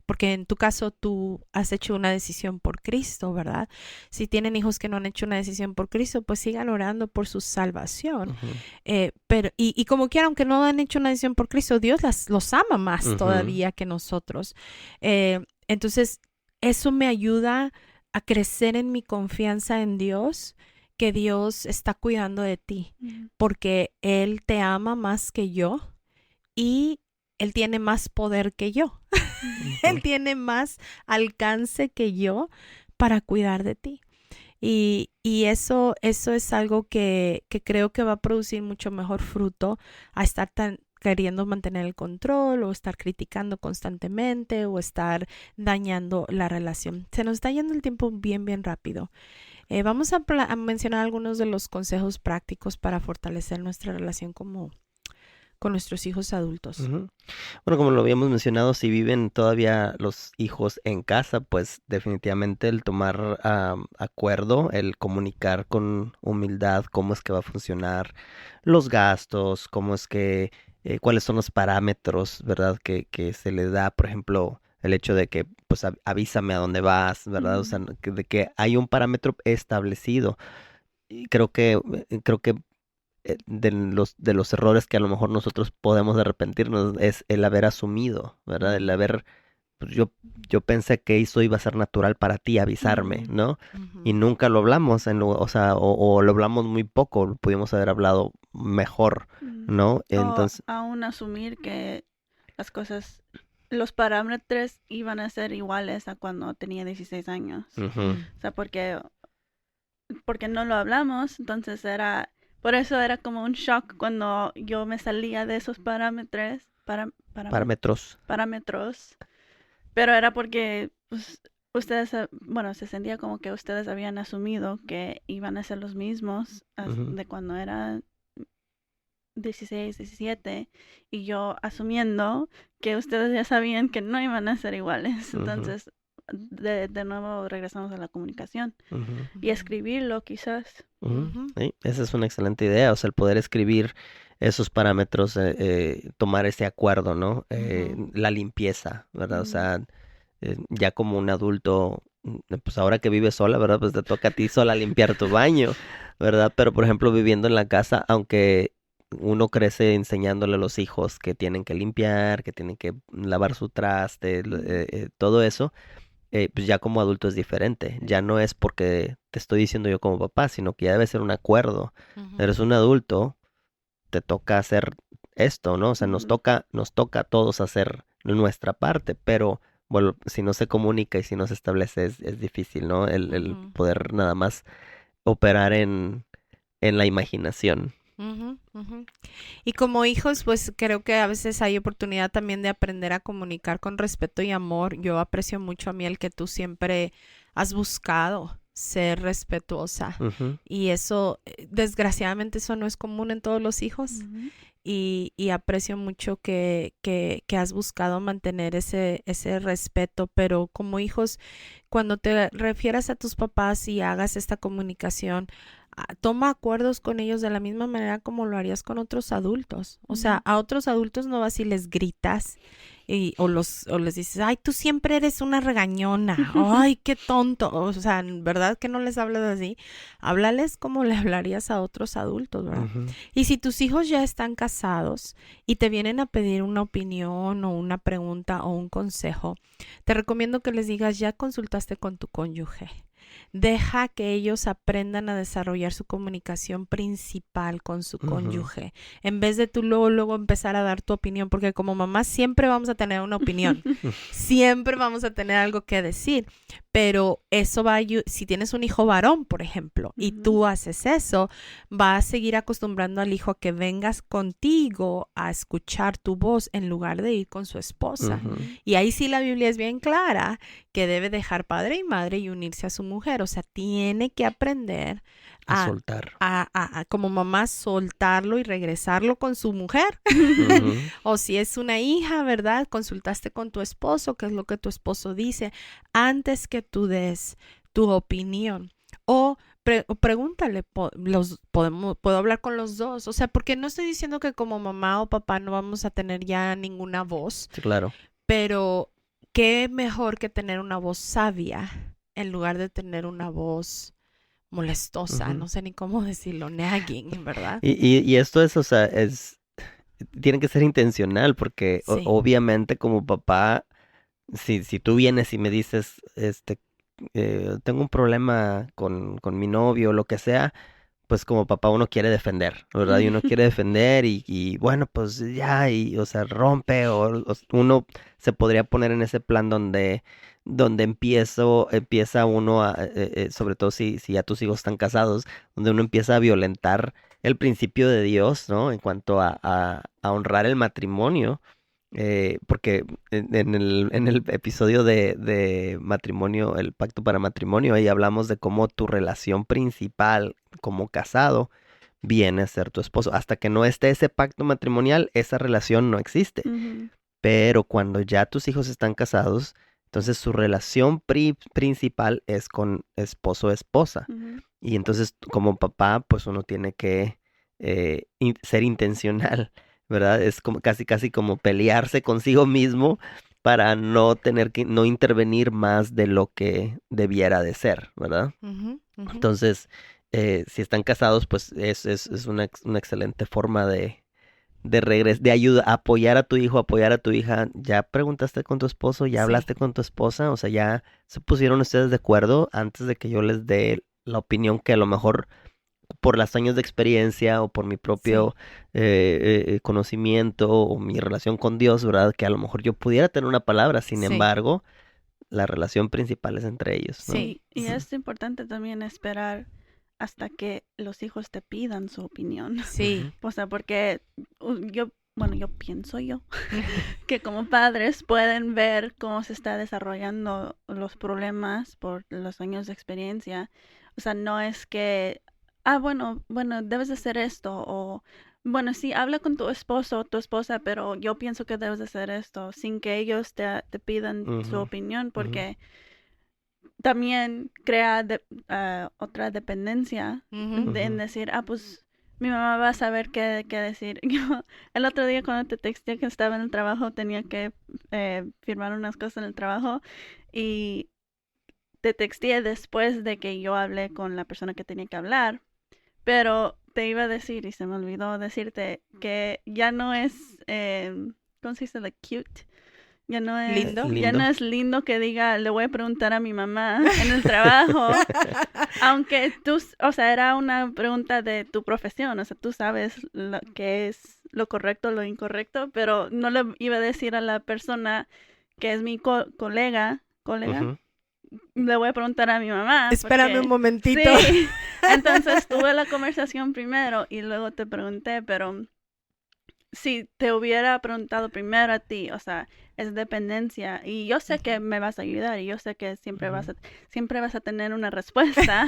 porque en tu caso tú has hecho una decisión por Cristo, ¿verdad? Si tienen hijos que no han hecho una decisión por Cristo, pues sigan orando por su salvación. Ujú. Y como quiera, aunque no han hecho una decisión por Cristo, Dios los ama más Ujú. todavía que nosotros. Entonces, eso me ayuda a crecer en mi confianza en Dios, que Dios está cuidando de ti, porque Él te ama más que yo y Él tiene más poder que yo. Él tiene más alcance que yo para cuidar de ti. Y eso es algo que creo que va a producir mucho mejor fruto a estar tan queriendo mantener el control o estar criticando constantemente o estar dañando la relación. Se nos está yendo el tiempo bien rápido. Vamos a mencionar algunos de los consejos prácticos para fortalecer nuestra relación con nuestros hijos adultos. Ujú. Bueno, como lo habíamos mencionado, si viven todavía los hijos en casa, pues definitivamente el tomar acuerdo, el comunicar con humildad cómo es que va a funcionar los gastos, cómo es que, cuáles son los parámetros, ¿verdad? Que se le da, por ejemplo, el hecho de que, pues, avísame a dónde vas, ¿verdad? O sea, de que hay un parámetro establecido. Y creo que de los errores que a lo mejor nosotros podemos arrepentirnos es el haber asumido, ¿verdad? El haber, pues yo pensé que eso iba a ser natural para ti, avisarme, ¿no? Y nunca lo hablamos, o sea, o lo hablamos muy poco, pudimos haber hablado mejor, ¿no? Entonces, O aún asumir que las cosas, los parámetros iban a ser iguales a cuando tenía 16 años. ujú, O sea, porque no lo hablamos, entonces por eso era como un shock cuando yo me salía de esos parámetros, parámetros. pero era porque pues, ustedes, se sentía como que ustedes habían asumido que iban a ser los mismos Ujú. de cuando era 16, 17, y yo asumiendo que ustedes ya sabían que no iban a ser iguales. Ujú. Entonces, de nuevo regresamos a la comunicación Ujú, y escribirlo quizás. ujú. Ujú. Sí, esa es una excelente idea, o sea, el poder escribir esos parámetros, tomar ese acuerdo, ¿no? La limpieza, ¿verdad? O Ujú. sea, ya como un adulto, pues ahora que vives sola, ¿verdad? Pues te toca a ti sola limpiar tu baño, ¿verdad? Pero por ejemplo, viviendo en la casa, aunque uno crece enseñándole a los hijos que tienen que limpiar, que tienen que lavar su traste, todo eso, pues ya como adulto es diferente. Ya no es porque te estoy diciendo yo como papá, sino que ya debe ser un acuerdo. Ujú. Eres un adulto, te toca hacer esto, ¿no? O sea, Ujú. nos toca a todos hacer nuestra parte, pero bueno, si no se comunica y si no se establece es difícil, ¿no? El Ujú. poder nada más operar en la imaginación. Ujú, ujú. Y como hijos, pues creo que a veces hay oportunidad también de aprender a comunicar con respeto y amor. Yo aprecio mucho a mí el que tú siempre has buscado ser respetuosa. Ujú, Y eso, desgraciadamente, eso no es común en todos los hijos. Ujú. Y aprecio mucho que has buscado mantener ese respeto, pero como hijos, cuando te refieras a tus papás y hagas esta comunicación, toma acuerdos con ellos de la misma manera como lo harías con otros adultos. O sea, Ujú. a otros adultos no vas y les gritas o les dices, ay, tú siempre eres una regañona, ay, qué tonto. O sea, ¿verdad que no les hablas así? Háblales como le hablarías a otros adultos, ¿verdad? ujú, Y si tus hijos ya están casados y te vienen a pedir una opinión o una pregunta o un consejo, te recomiendo que les digas, ya consultaste con tu cónyuge. Deja que ellos aprendan a desarrollar su comunicación principal con su ujú. cónyuge, en vez de tú luego empezar a dar tu opinión, porque como mamá siempre vamos a tener una opinión, siempre vamos a tener algo que decir, pero eso va a si tienes un hijo varón, por ejemplo, y Ujú. tú haces eso, va a seguir acostumbrando al hijo a que vengas contigo a escuchar tu voz en lugar de ir con su esposa. Ujú. Y ahí sí la Biblia es bien clara que debe dejar padre y madre y unirse a su mujer. O sea, tiene que aprender A a, soltar. como mamá soltarlo y regresarlo con su mujer. Ujú, O si es una hija, ¿verdad? Consultaste con tu esposo, qué es lo que tu esposo dice, antes que tú des tu opinión. O pregúntale, puedo hablar con los dos. O sea, porque no estoy diciendo que como mamá o papá no vamos a tener ya ninguna voz, sí, claro. pero qué mejor que tener una voz sabia en lugar de tener una voz molestosa, Ujú. no sé ni cómo decirlo, nagging, ¿verdad? Y esto es, o sea, tiene que ser intencional porque Sí. obviamente como papá, si tú vienes y me dices, tengo un problema con mi novio o lo que sea, pues como papá uno quiere defender, ¿verdad? Y uno quiere defender y bueno, pues ya, y o sea, rompe, o uno se podría poner en ese plan donde empieza uno sobre todo si ya tus hijos están casados, donde uno empieza a violentar el principio de Dios, ¿no? En cuanto a honrar el matrimonio. Porque en el episodio de matrimonio, el pacto para matrimonio, ahí hablamos de cómo tu relación principal como casado viene a ser tu esposo. Hasta que no esté ese pacto matrimonial, esa relación no existe. Ujú. Pero cuando ya tus hijos están casados, entonces su relación principal es con esposo o esposa. Ujú. Y entonces como papá, pues uno tiene que ser intencional, ¿verdad? Es como casi como pelearse consigo mismo para no intervenir más de lo que debiera de ser, ¿verdad? Ujú, ujú. Entonces, si están casados, pues es una excelente forma de ayuda, apoyar a tu hijo, apoyar a tu hija. ¿Ya preguntaste con tu esposo? ¿Ya Sí. hablaste con tu esposa? O sea, ¿ya se pusieron ustedes de acuerdo antes de que yo les dé la opinión que a lo mejor por los años de experiencia o por mi propio conocimiento o mi relación con Dios, ¿verdad? Que a lo mejor yo pudiera tener una palabra, sin Sí. embargo, la relación principal es entre ellos, ¿no? Sí. Sí, y Sí. es importante también esperar hasta que los hijos te pidan su opinión. Sí. O sea, porque yo pienso que como padres pueden ver cómo se está desarrollando los problemas por los años de experiencia. O sea, no es que, bueno, debes de hacer esto, o bueno, sí, habla con tu esposo o tu esposa, pero yo pienso que debes de hacer esto, sin que ellos te pidan su Ujú, opinión, porque también crea otra dependencia Ujú. en ujú, decir, pues mi mamá va a saber qué decir. Yo, el otro día cuando te texté que estaba en el trabajo, tenía que firmar unas cosas en el trabajo y te texté después de que yo hablé con la persona que tenía que hablar, pero te iba a decir y se me olvidó decirte que ya no es, ¿cómo se dice? Like cute. Ya no es, Lindo. ya no es lindo que diga, le voy a preguntar a mi mamá en el trabajo, aunque tú, o sea, era una pregunta de tu profesión, o sea, tú sabes lo que es lo correcto, lo incorrecto, pero no le iba a decir a la persona que es mi colega, ujú. le voy a preguntar a mi mamá. Espérame porque- un momentito. Sí, entonces tuve la conversación primero y luego te pregunté, pero si te hubiera preguntado primero a ti, o sea, es dependencia y yo sé que me vas a ayudar y yo sé que siempre vas a tener una respuesta,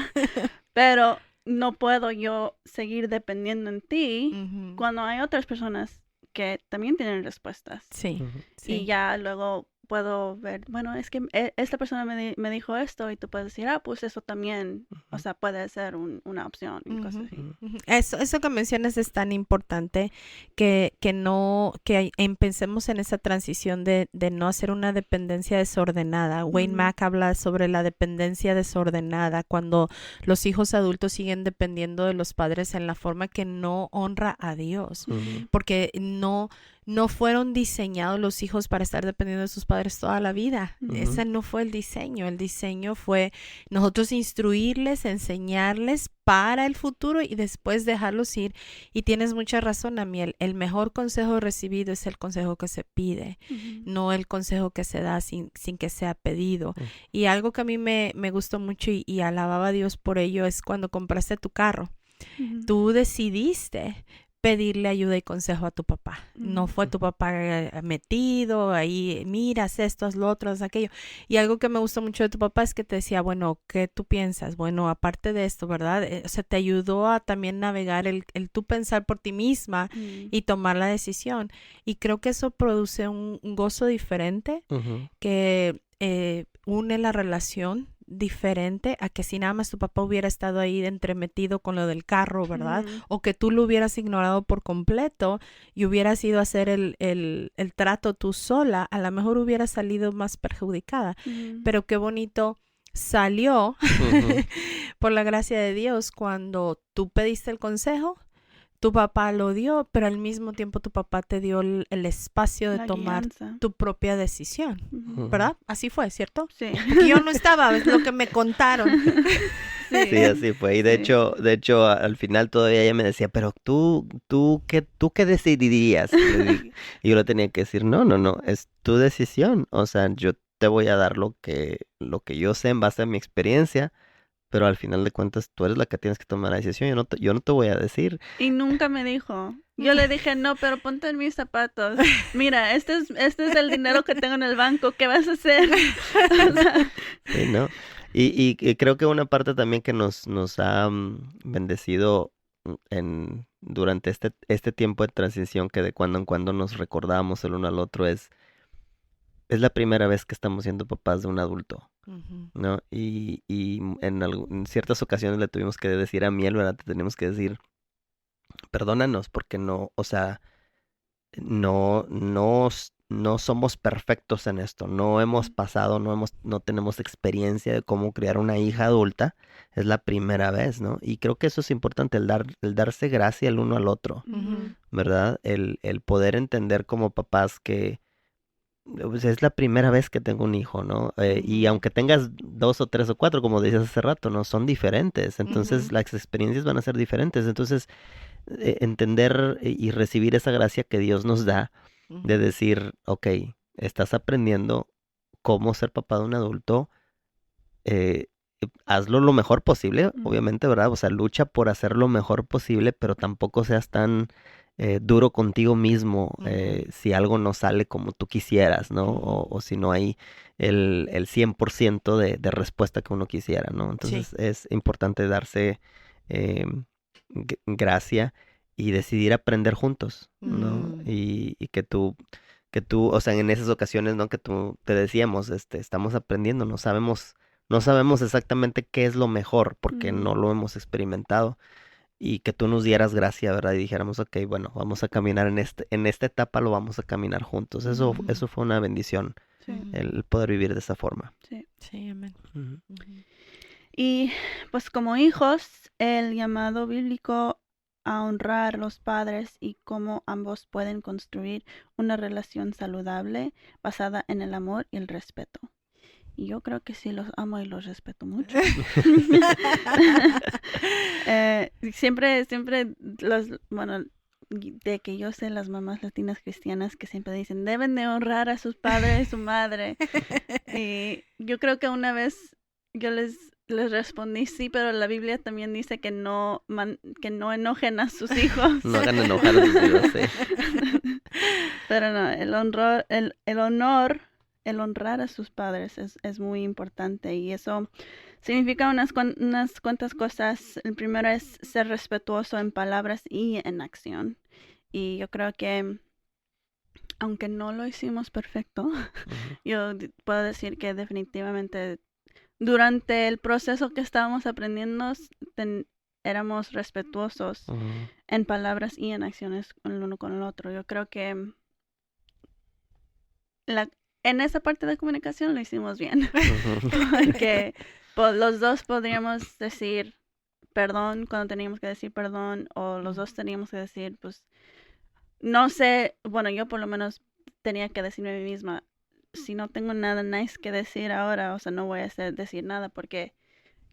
pero no puedo yo seguir dependiendo en ti Ujú. cuando hay otras personas que también tienen respuestas. Sí. Ujú. Sí. Y ya luego puedo ver, bueno, es que esta persona me dijo esto y tú puedes decir, pues eso también, o sea, puede ser una opción y cosas así. Ujú. Eso que mencionas es tan importante que empecemos en esa transición de no hacer una dependencia desordenada. Wayne Ujú. Mack habla sobre la dependencia desordenada, cuando los hijos adultos siguen dependiendo de los padres en la forma que no honra a Dios, Ujú. porque no fueron diseñados los hijos para estar dependiendo de sus padres toda la vida. Ujú. Ese no fue el diseño. El diseño fue nosotros instruirles, enseñarles para el futuro y después dejarlos ir. Y tienes mucha razón, Amiel. El mejor consejo recibido es el consejo que se pide, Ujú. no el consejo que se da sin que sea pedido. Ujú. Y algo que a mí me gustó mucho y alababa a Dios por ello es cuando compraste tu carro. Ujú. Tú decidiste pedirle ayuda y consejo a tu papá. No fue tu papá metido ahí, mira, haz esto, haz lo otro, haz aquello. Y algo que me gustó mucho de tu papá es que te decía, bueno, ¿qué tú piensas? Bueno, aparte de esto, ¿verdad? O sea, te ayudó a también navegar el tú pensar por ti misma Ujú. y tomar la decisión. Y creo que eso produce un gozo diferente Ujú. que une la relación diferente a que si nada más tu papá hubiera estado ahí entremetido con lo del carro, ¿verdad? Ujú. O que tú lo hubieras ignorado por completo y hubieras ido a hacer el trato tú sola, a lo mejor hubieras salido más perjudicada. Ujú. Pero qué bonito salió Ujú. por la gracia de Dios cuando tú pediste el consejo. Tu papá lo dio, pero al mismo tiempo tu papá te dio el espacio de La tomar guianza. tu propia decisión, Ujú. ¿verdad? Así fue, ¿cierto? Sí. Porque yo no estaba, es lo que me contaron. Sí, así fue. Y de hecho, al final todavía ella me decía, pero tú qué decidirías. Y yo le tenía que decir, no, es tu decisión. O sea, yo te voy a dar lo que yo sé en base a mi experiencia, pero al final de cuentas tú eres la que tienes que tomar la decisión. Yo no te voy a decir. Y nunca me dijo. Yo le dije, no, pero ponte en mis zapatos. Mira, este es el dinero que tengo en el banco. ¿Qué vas a hacer? O sea, Sí, ¿no? Y creo que una parte también que nos ha bendecido durante este tiempo de transición que de cuando en cuando nos recordamos el uno al otro es la primera vez que estamos siendo papás de un adulto, Ujú. ¿no? Y en ciertas ocasiones le tuvimos que decir a Miel, ¿verdad? Te tenemos que decir, perdónanos porque no, o sea, no somos perfectos en esto, no hemos pasado, no tenemos experiencia de cómo criar una hija adulta, es la primera vez, ¿no? Y creo que eso es importante, el darse gracia el uno al otro, Ujú. ¿verdad? El poder entender como papás que pues, es la primera vez que tengo un hijo, ¿no? Y Ujú. aunque tengas 2 o 3 o 4, como decías hace rato, ¿no? Son diferentes, entonces Ujú. las experiencias van a ser diferentes, entonces entender y recibir esa gracia que Dios nos da de Ujú. decir, ok, estás aprendiendo cómo ser papá de un adulto, eh, hazlo lo mejor posible, obviamente, ¿verdad? O sea, lucha por hacer lo mejor posible, pero tampoco seas tan duro contigo mismo Ujú. si algo no sale como tú quisieras, ¿no? Ujú. O si no hay el 100% de respuesta que uno quisiera, ¿no? Sí. Entonces es importante darse eh, gracia y decidir aprender juntos, ¿no? Mm. Y que tú, o sea, en esas ocasiones, ¿no? Que tú te decíamos, estamos aprendiendo, no sabemos exactamente qué es lo mejor porque no lo hemos experimentado y que tú nos dieras gracia, ¿verdad? Y dijéramos, ok, bueno, vamos a caminar en esta etapa lo vamos a caminar juntos. Eso, Ujú. eso fue una bendición, sí, Ujú. el poder vivir de esa forma. sí. Sí, amén. Ujú. Ujú. Y pues como hijos, el llamado bíblico a honrar a los padres y cómo ambos pueden construir una relación saludable basada en el amor y el respeto. Y yo creo que sí los amo y los respeto mucho. Siempre bueno, de que yo sé, las mamás latinas cristianas que siempre dicen, deben de honrar a sus padres y su madre. Y yo creo que una vez yo les respondí sí, pero la Biblia también dice que que no enojen a sus hijos. No hagan enojar a sus hijos, sí. Pero no, el honrar a sus padres es muy importante y eso significa unas cuantas cosas. El primero es ser respetuoso en palabras y en acción. Y yo creo que aunque no lo hicimos perfecto, Ujú, yo puedo decir que definitivamente durante el proceso que estábamos aprendiendo éramos respetuosos ujú, en palabras y en acciones el uno con el otro. Yo creo que en esa parte de comunicación lo hicimos bien, ujú, porque los dos podríamos decir perdón cuando teníamos que decir perdón, o los dos teníamos que decir, pues, no sé, bueno, yo por lo menos tenía que decirme a mí misma, si no tengo nada nice que decir ahora, o sea, no voy a decir nada, porque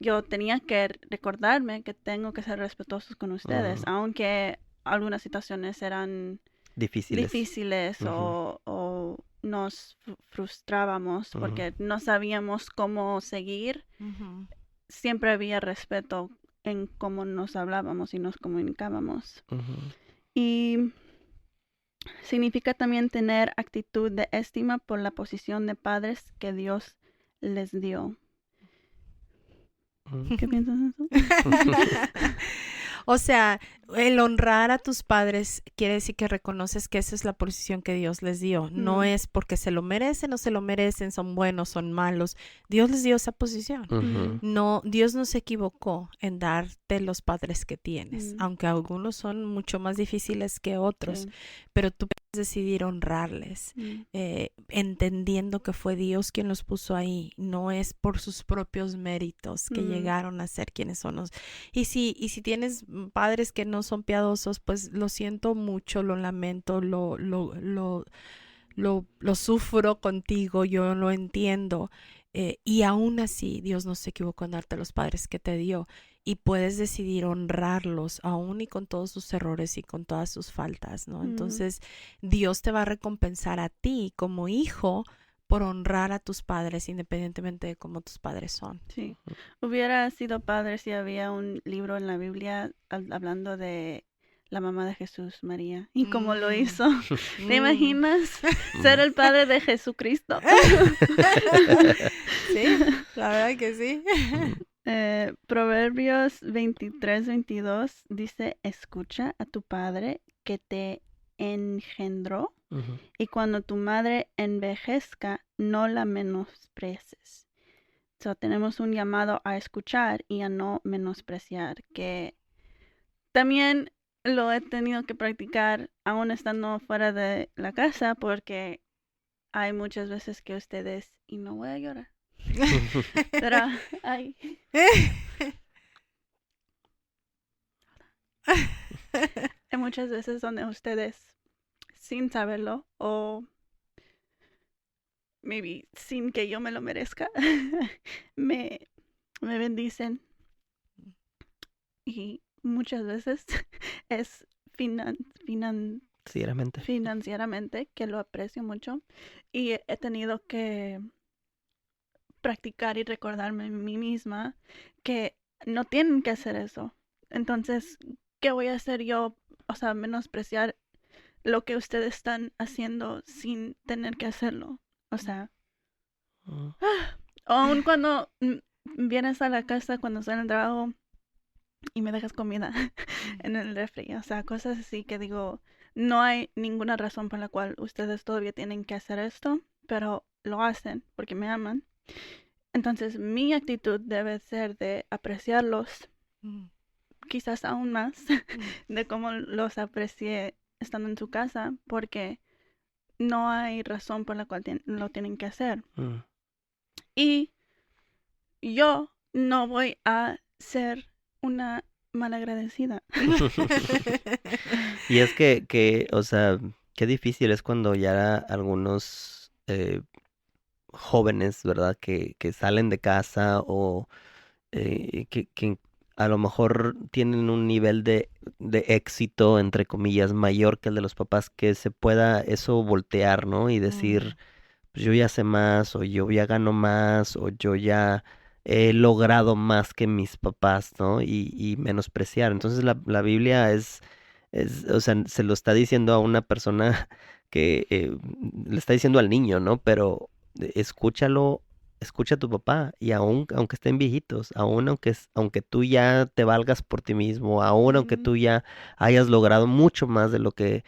yo tenía que recordarme que tengo que ser respetuosos con ustedes, ujú. aunque algunas situaciones eran Difíciles. difíciles Ujú, o nos frustrábamos ujú, porque no sabíamos cómo seguir. Ujú. Siempre había respeto en cómo nos hablábamos y nos comunicábamos. ujú, Y significa también tener actitud de estima por la posición de padres que Dios les dio. ujú. ¿Qué piensas de eso? O sea, el honrar a tus padres quiere decir que reconoces que esa es la posición que Dios les dio. No es porque se lo merecen o se lo merecen, son buenos, son malos. Dios les dio esa posición. Ujú, No, Dios no se equivocó en darte los padres que tienes, Mm, aunque algunos son mucho más difíciles que otros, sí. pero tú puedes decidir honrarles, Mm, entendiendo que fue Dios quien los puso ahí, no es por sus propios méritos que Mm. llegaron a ser quienes son. Y si tienes padres que no son piadosos, pues lo siento mucho, lo lamento, lo sufro contigo, yo lo entiendo. y aún así Dios no se equivocó en darte los padres que te dio. Y puedes decidir honrarlos aún y con todos sus errores y con todas sus faltas, ¿no? Entonces, Dios te va a recompensar a ti como hijo por honrar a tus padres independientemente de cómo tus padres son. Sí. Hubiera sido padre si había un libro en la Biblia hablando de la mamá de Jesús, María, y cómo lo hizo. ¿Te imaginas ser el padre de Jesucristo? Sí, la verdad que sí. Proverbios 23-22 dice, escucha a tu padre que te engendró, y cuando tu madre envejezca, no la menosprecies. So, tenemos un llamado a escuchar y a no menospreciar, que también lo he tenido que practicar aún estando fuera de la casa, porque hay muchas veces que ustedes, y no voy a llorar, pero hay muchas veces donde ustedes, sin saberlo o maybe sin que yo me lo merezca, me bendicen, y muchas veces es financieramente, que lo aprecio mucho, y he tenido que practicar y recordarme a mí misma que no tienen que hacer eso. Entonces, ¿qué voy a hacer yo? O sea, menospreciar lo que ustedes están haciendo sin tener que hacerlo. O sea, aun cuando vienes a la casa, cuando estoy en el trabajo y me dejas comida en el refri, o sea, cosas así que digo, no hay ninguna razón por la cual ustedes todavía tienen que hacer esto, pero lo hacen porque me aman. Entonces, mi actitud debe ser de apreciarlos, quizás aún más, de cómo los aprecié estando en su casa, porque no hay razón por la cual lo tienen que hacer. Y yo no voy a ser una malagradecida. Y es que, o sea, qué difícil es cuando ya algunos jóvenes, ¿verdad? Que salen de casa o que a lo mejor tienen un nivel de éxito, entre comillas, mayor que el de los papás, que se pueda eso voltear, ¿no? Y decir, pues yo ya sé más, o yo ya gano más, o yo ya he logrado más que mis papás, ¿no? Y menospreciar. Entonces la Biblia o sea, se lo está diciendo a una persona que le está diciendo al niño, ¿no? Pero escúchalo, escucha a tu papá, y aunque estén viejitos, aunque tú ya te valgas por ti mismo, aunque tú ya hayas logrado mucho más de lo que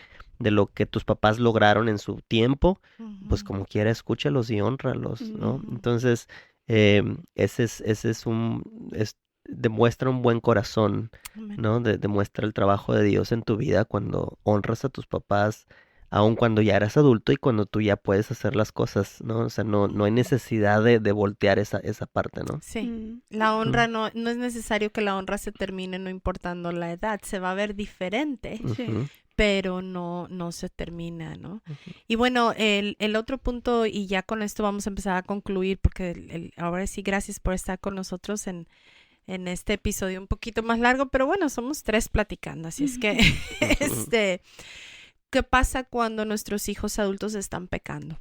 tus papás lograron en su tiempo, pues como quiera, escúchalos y hónralos, ¿no? Entonces, demuestra un buen corazón, ¿no? Demuestra el trabajo de Dios en tu vida cuando honras a tus papás, aun cuando ya eres adulto y cuando tú ya puedes hacer las cosas, ¿no? O sea, no hay necesidad de voltear esa parte, ¿no? Sí, la honra no es necesario que la honra se termine no importando la edad, se va a ver diferente, pero no se termina, ¿no? Y bueno, el otro punto, y ya con esto vamos a empezar a concluir, porque ahora sí, gracias por estar con nosotros en este episodio un poquito más largo, pero bueno, somos 3 platicando, así es que, ¿qué pasa cuando nuestros hijos adultos están pecando?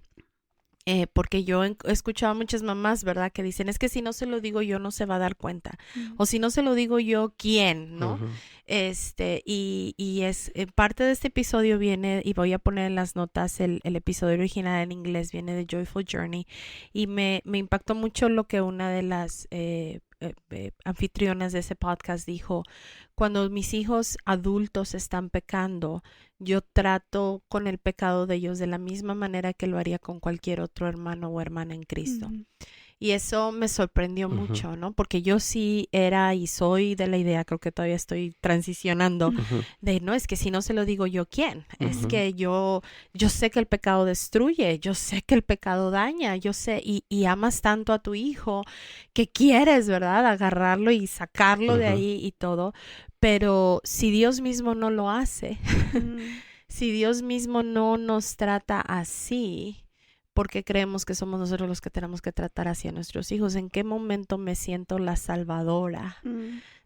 Porque yo he escuchado a muchas mamás, ¿verdad? Que dicen, es que si no se lo digo yo, no se va a dar cuenta. O si no se lo digo yo, ¿quién? ¿No? Y es parte de este episodio viene, y voy a poner en las notas el episodio original en inglés, viene de Joyful Journey, y me impactó mucho lo que una de las anfitrionas de ese podcast dijo: cuando mis hijos adultos están pecando, yo trato con el pecado de ellos de la misma manera que lo haría con cualquier otro hermano o hermana en Cristo. Y eso me sorprendió mucho, ¿no? Porque yo sí era y soy de la idea, creo que todavía estoy transicionando, de no, es que si no se lo digo yo, ¿quién? Es que yo sé que el pecado destruye, yo sé que el pecado daña, yo sé, y amas tanto a tu hijo que quieres, ¿verdad? Agarrarlo y sacarlo de ahí y todo. Pero si Dios mismo no lo hace, si Dios mismo no nos trata así, porque creemos que somos nosotros los que tenemos que tratar hacia nuestros hijos. ¿En qué momento me siento la salvadora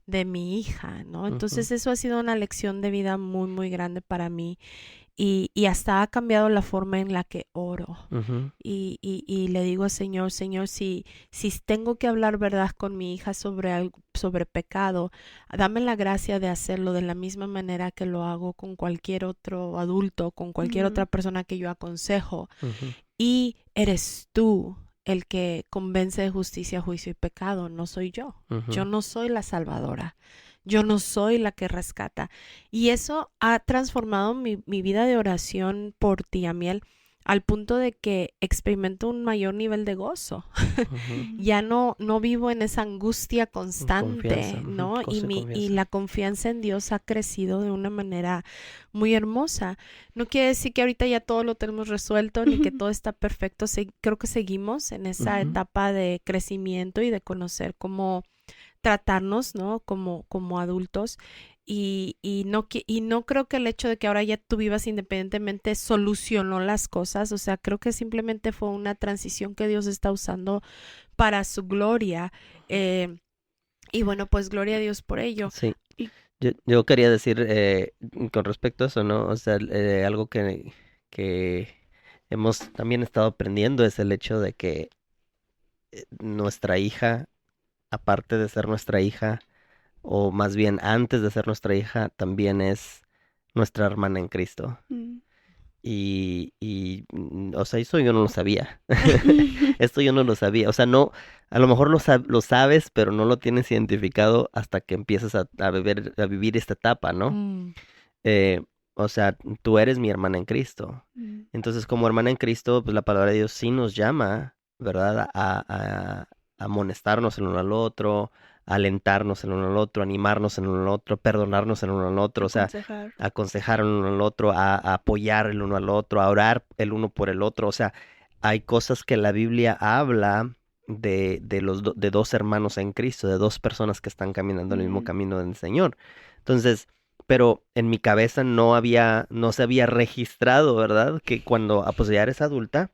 de mi hija, ¿no? Entonces eso ha sido una lección de vida muy, muy grande para mí. Y hasta ha cambiado la forma en la que oro. Y le digo al Señor, si tengo que hablar verdad con mi hija sobre pecado, dame la gracia de hacerlo de la misma manera que lo hago con cualquier otro adulto, con cualquier otra persona que yo aconsejo. Y eres tú el que convence de justicia, juicio y pecado, no soy yo. Yo no soy la salvadora. Yo no soy la que rescata. Y eso ha transformado mi vida de oración por ti, Amiel, al punto de que experimento un mayor nivel de gozo. Ya no vivo en esa angustia constante, ¿no? Y la confianza en Dios ha crecido de una manera muy hermosa. No quiere decir que ahorita ya todo lo tenemos resuelto, ni que todo está perfecto. Creo que seguimos en esa etapa de crecimiento y de conocer cómo tratarnos, ¿no? Como adultos. Y no creo que el hecho de que ahora ya tú vivas independientemente solucionó las cosas. O sea, creo que simplemente fue una transición que Dios está usando para su gloria. Y bueno, pues gloria a Dios por ello. Sí. Yo quería decir con respecto a eso, ¿no? O sea, algo que hemos también estado aprendiendo es el hecho de que nuestra hija, aparte de ser nuestra hija, o más bien antes de ser nuestra hija, también es nuestra hermana en Cristo. Y o sea, eso yo no lo sabía. Esto yo no lo sabía. O sea, no, a lo mejor lo sabes, pero no lo tienes identificado hasta que empiezas a vivir esta etapa, ¿no? O sea, tú eres mi hermana en Cristo. Entonces, como hermana en Cristo, pues la palabra de Dios sí nos llama, ¿verdad? A amonestarnos el uno al otro, alentarnos el uno al otro, animarnos el uno al otro, perdonarnos el uno al otro, o sea, aconsejar el uno al otro, a apoyar el uno al otro, a orar el uno por el otro. O sea, hay cosas que la Biblia habla de dos hermanos en Cristo, de dos personas que están caminando el mismo camino del Señor. Entonces, pero en mi cabeza no se había registrado, ¿verdad? Que cuando pues ya eres adulta,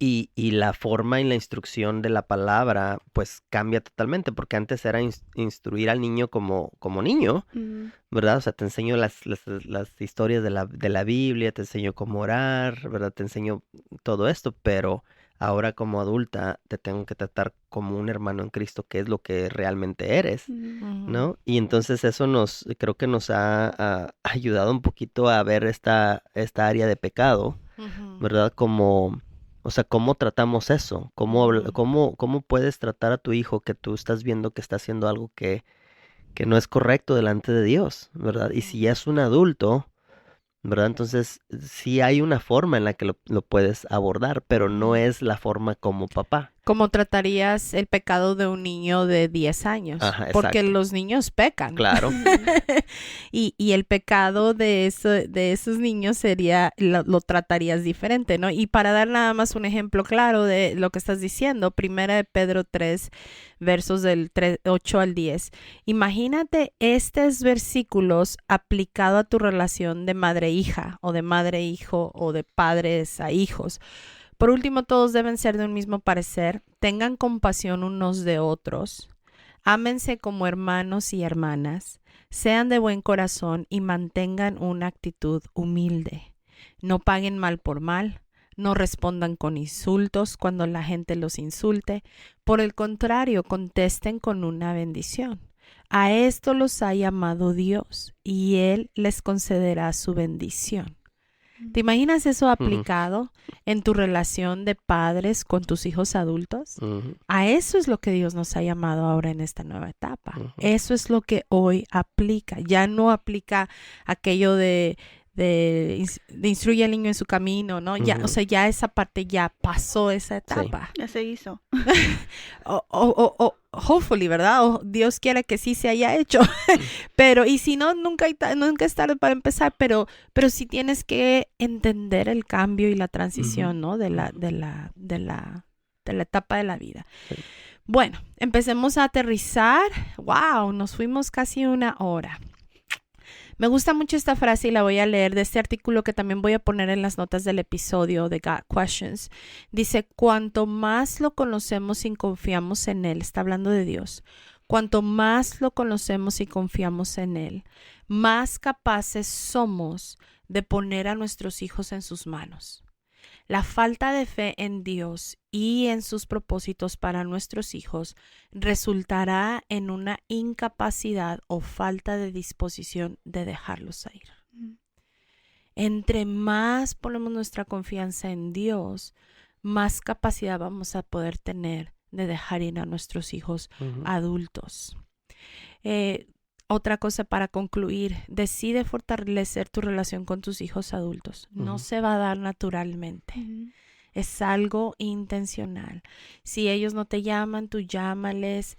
y la forma y la instrucción de la palabra pues cambia totalmente, porque antes era instruir al niño como niño, ¿verdad? O sea, te enseño las historias de la Biblia, te enseño cómo orar, ¿verdad? Te enseño todo esto, pero ahora como adulta te tengo que tratar como un hermano en Cristo, que es lo que realmente eres, ¿no? Y entonces eso creo que nos ha ayudado un poquito a ver esta área de pecado, ¿verdad? O sea, ¿cómo tratamos eso? ¿Cómo puedes tratar a tu hijo que tú estás viendo que está haciendo algo que no es correcto delante de Dios, ¿verdad? Y si ya es un adulto, ¿verdad? Entonces, sí hay una forma en la que lo puedes abordar, pero no es la forma como papá. ¿Cómo tratarías el pecado de un niño de 10 años? Ajá, porque los niños pecan. Claro. y el pecado de esos niños sería, lo tratarías diferente, ¿no? Y para dar nada más un ejemplo claro de lo que estás diciendo, 1 Pedro 3, versos del 8 al 10. Imagínate estos versículos aplicado a tu relación de madre-hija, o de madre-hijo, o de padres a hijos. Por último, todos deben ser de un mismo parecer, tengan compasión unos de otros, ámense como hermanos y hermanas, sean de buen corazón y mantengan una actitud humilde. No paguen mal por mal, no respondan con insultos cuando la gente los insulte, por el contrario, contesten con una bendición. A esto los ha llamado Dios y Él les concederá su bendición. ¿Te imaginas eso aplicado en tu relación de padres con tus hijos adultos? A eso es lo que Dios nos ha llamado ahora en esta nueva etapa. Eso es lo que hoy aplica. Ya no aplica aquello de instruye al niño en su camino, ¿no? Ya, o sea, ya esa parte ya pasó esa etapa. Sí. Ya se hizo. Hopefully, ¿verdad? O Dios quiere que sí se haya hecho. Pero, y si no, nunca es tarde para empezar, pero sí tienes que entender el cambio y la transición, ¿no? De la etapa de la vida. Sí. Bueno, empecemos a aterrizar. Wow, nos fuimos casi 1 hora. Me gusta mucho esta frase y la voy a leer de este artículo que también voy a poner en las notas del episodio de God Questions. Dice, cuanto más lo conocemos y confiamos en Él, está hablando de Dios, cuanto más lo conocemos y confiamos en Él, más capaces somos de poner a nuestros hijos en sus manos. La falta de fe en Dios y en sus propósitos para nuestros hijos resultará en una incapacidad o falta de disposición de dejarlos ir. Entre más ponemos nuestra confianza en Dios, más capacidad vamos a poder tener de dejar ir a nuestros hijos adultos. Otra cosa para concluir, decide fortalecer tu relación con tus hijos adultos. No se va a dar naturalmente. Es algo intencional. Si ellos no te llaman, tú llámales,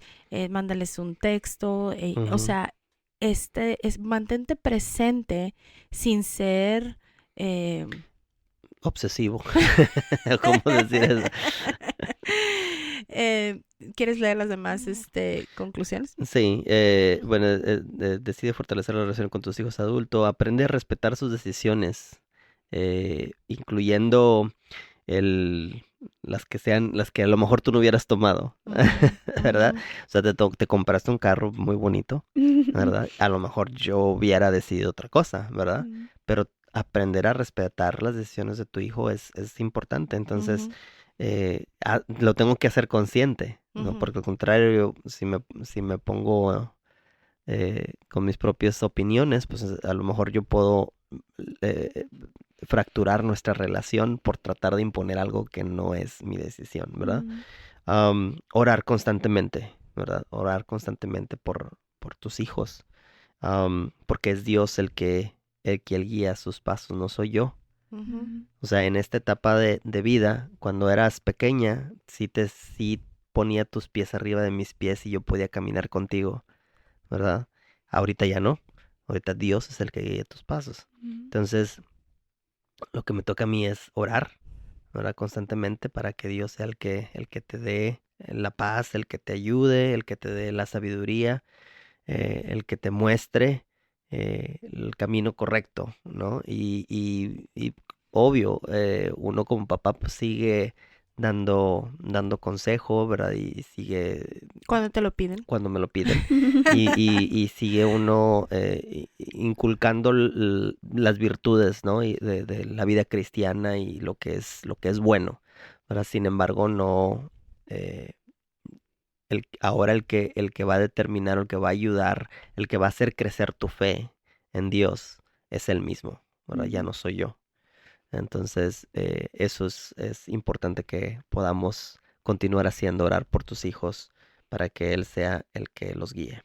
mándales un texto. O sea, mantente presente sin ser... obsesivo. ¿Cómo decir eso? ¿Quieres leer las demás conclusiones? Sí, bueno, decide fortalecer la relación con tus hijos adultos, aprende a respetar sus decisiones, incluyendo las que a lo mejor tú no hubieras tomado, ¿verdad? O sea, te compraste un carro muy bonito, ¿verdad? A lo mejor yo hubiera decidido otra cosa, ¿verdad? Pero aprender a respetar las decisiones de tu hijo es importante, entonces... lo tengo que hacer consciente, ¿no? Porque al contrario, si me pongo con mis propias opiniones, pues a lo mejor yo puedo fracturar nuestra relación por tratar de imponer algo que no es mi decisión, ¿verdad? Orar constantemente, ¿verdad? Orar constantemente por tus hijos, porque es Dios el que guía sus pasos, no soy yo. O sea, en esta etapa de vida, cuando eras pequeña, sí ponía tus pies arriba de mis pies y yo podía caminar contigo, ¿verdad? Ahorita ya no. Ahorita Dios es el que guía tus pasos. Entonces, lo que me toca a mí es orar, ¿verdad? Constantemente para que Dios sea el que te dé la paz, el que te ayude, el que te dé la sabiduría, el que te muestre el camino correcto, ¿no? Y obvio, uno como papá pues sigue dando consejo, ¿verdad? Y sigue... Cuando te lo piden. Cuando me lo piden. y sigue uno inculcando las virtudes, ¿no? Y de la vida cristiana y lo que es bueno, ¿verdad? Sin embargo, no... ahora el que va a determinar, el que va a ayudar, el que va a hacer crecer tu fe en Dios es Él mismo, ¿verdad? Ya no soy yo. Entonces, eso es importante que podamos continuar haciendo, orar por tus hijos para que Él sea el que los guíe.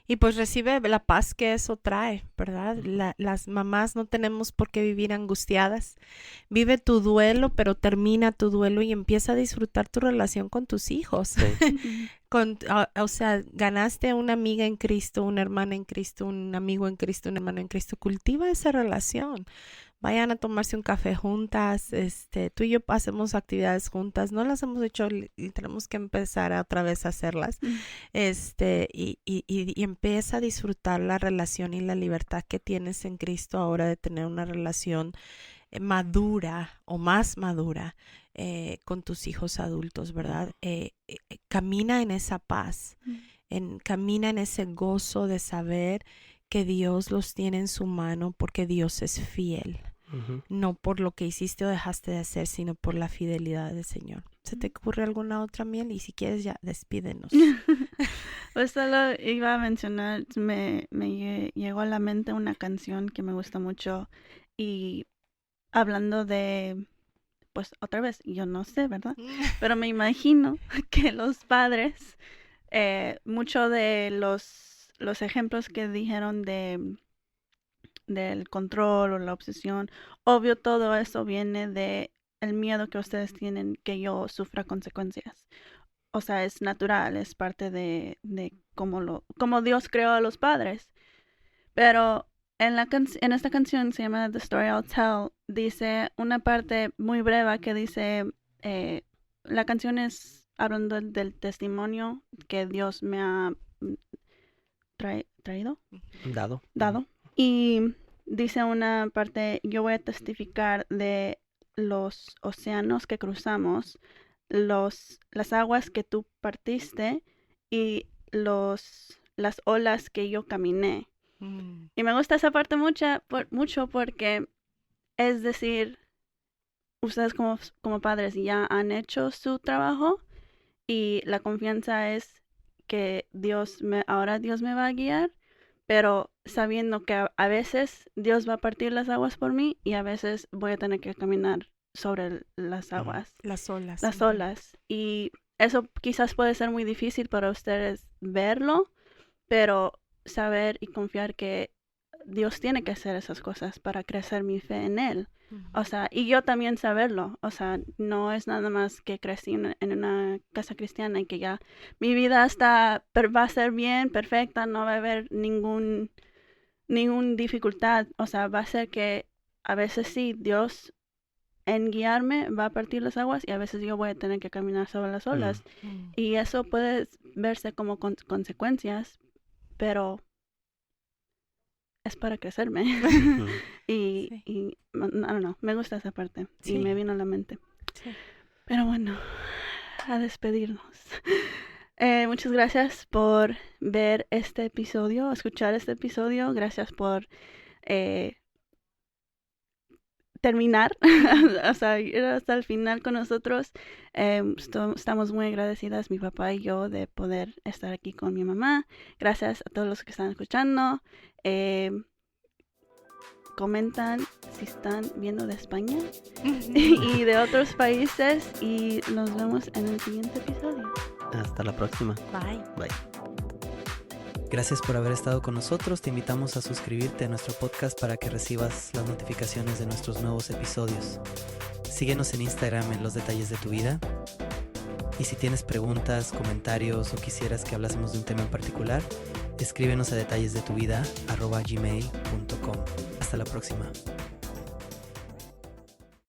Y pues recibe la paz que eso trae, ¿verdad? Las mamás no tenemos por qué vivir angustiadas. Vive tu duelo, pero termina tu duelo y empieza a disfrutar tu relación con tus hijos. Sí. O sea, ganaste una amiga en Cristo, una hermana en Cristo, un amigo en Cristo, un hermano en Cristo. Cultiva esa relación. Vayan a tomarse un café juntas, tú y yo hacemos actividades juntas, no las hemos hecho y tenemos que empezar otra vez a hacerlas, y empieza a disfrutar la relación y la libertad que tienes en Cristo ahora de tener una relación madura o más madura con tus hijos adultos, ¿verdad? Camina en esa paz, camina en ese gozo de saber que Dios los tiene en su mano porque Dios es fiel. No por lo que hiciste o dejaste de hacer, sino por la fidelidad del Señor. ¿Se te ocurre alguna otra, Miel? Y si quieres ya, despídenos. Pues solo iba a mencionar, me llegó a la mente una canción que me gusta mucho y hablando de, pues otra vez, yo no sé, ¿verdad? Pero me imagino que los padres, mucho de los ejemplos que dijeron del control o la obsesión, obvio todo eso viene de el miedo que ustedes tienen que yo sufra consecuencias. O sea, es natural, es parte de como Dios creó a los padres. Pero en esta canción, se llama The Story I'll Tell, dice una parte muy breve que dice, la canción es hablando del testimonio que Dios me ha Dado. Y dice una parte, yo voy a testificar de los océanos que cruzamos, las aguas que tú partiste y las olas que yo caminé. Y me gusta esa parte mucho porque es decir, ustedes como padres ya han hecho su trabajo y la confianza es que ahora Dios me va a guiar, pero sabiendo que a veces Dios va a partir las aguas por mí y a veces voy a tener que caminar sobre las aguas. Las olas. Las olas. Y eso quizás puede ser muy difícil para ustedes verlo, pero saber y confiar que Dios tiene que hacer esas cosas para crecer mi fe en Él. O sea, y yo también saberlo. O sea, no es nada más que crecí en una casa cristiana y que ya mi vida va a ser bien, perfecta, no va a haber ningún dificultad. O sea, va a ser que a veces sí, Dios en guiarme va a partir las aguas y a veces yo voy a tener que caminar sobre las olas. Y eso puede verse como consecuencias, pero es para crecerme. y I don't know, me gusta esa parte. Sí. Y me vino a la mente. Sí. Pero bueno, a despedirnos. Muchas gracias por ver este episodio, escuchar este episodio. Gracias por terminar, o sea, ir hasta el final con nosotros. Estamos muy agradecidas, mi papá y yo, de poder estar aquí con mi mamá. Gracias a todos los que están escuchando. Comentan si están viendo de España y de otros países y nos vemos en el siguiente episodio. Hasta la próxima. Bye. Bye. Gracias por haber estado con nosotros. Te invitamos a suscribirte a nuestro podcast para que recibas las notificaciones de nuestros nuevos episodios. Síguenos en Instagram en Los Detalles de tu Vida. Y si tienes preguntas, comentarios o quisieras que hablásemos de un tema en particular, escríbenos a detallesdetuvida@gmail.com. Hasta la próxima.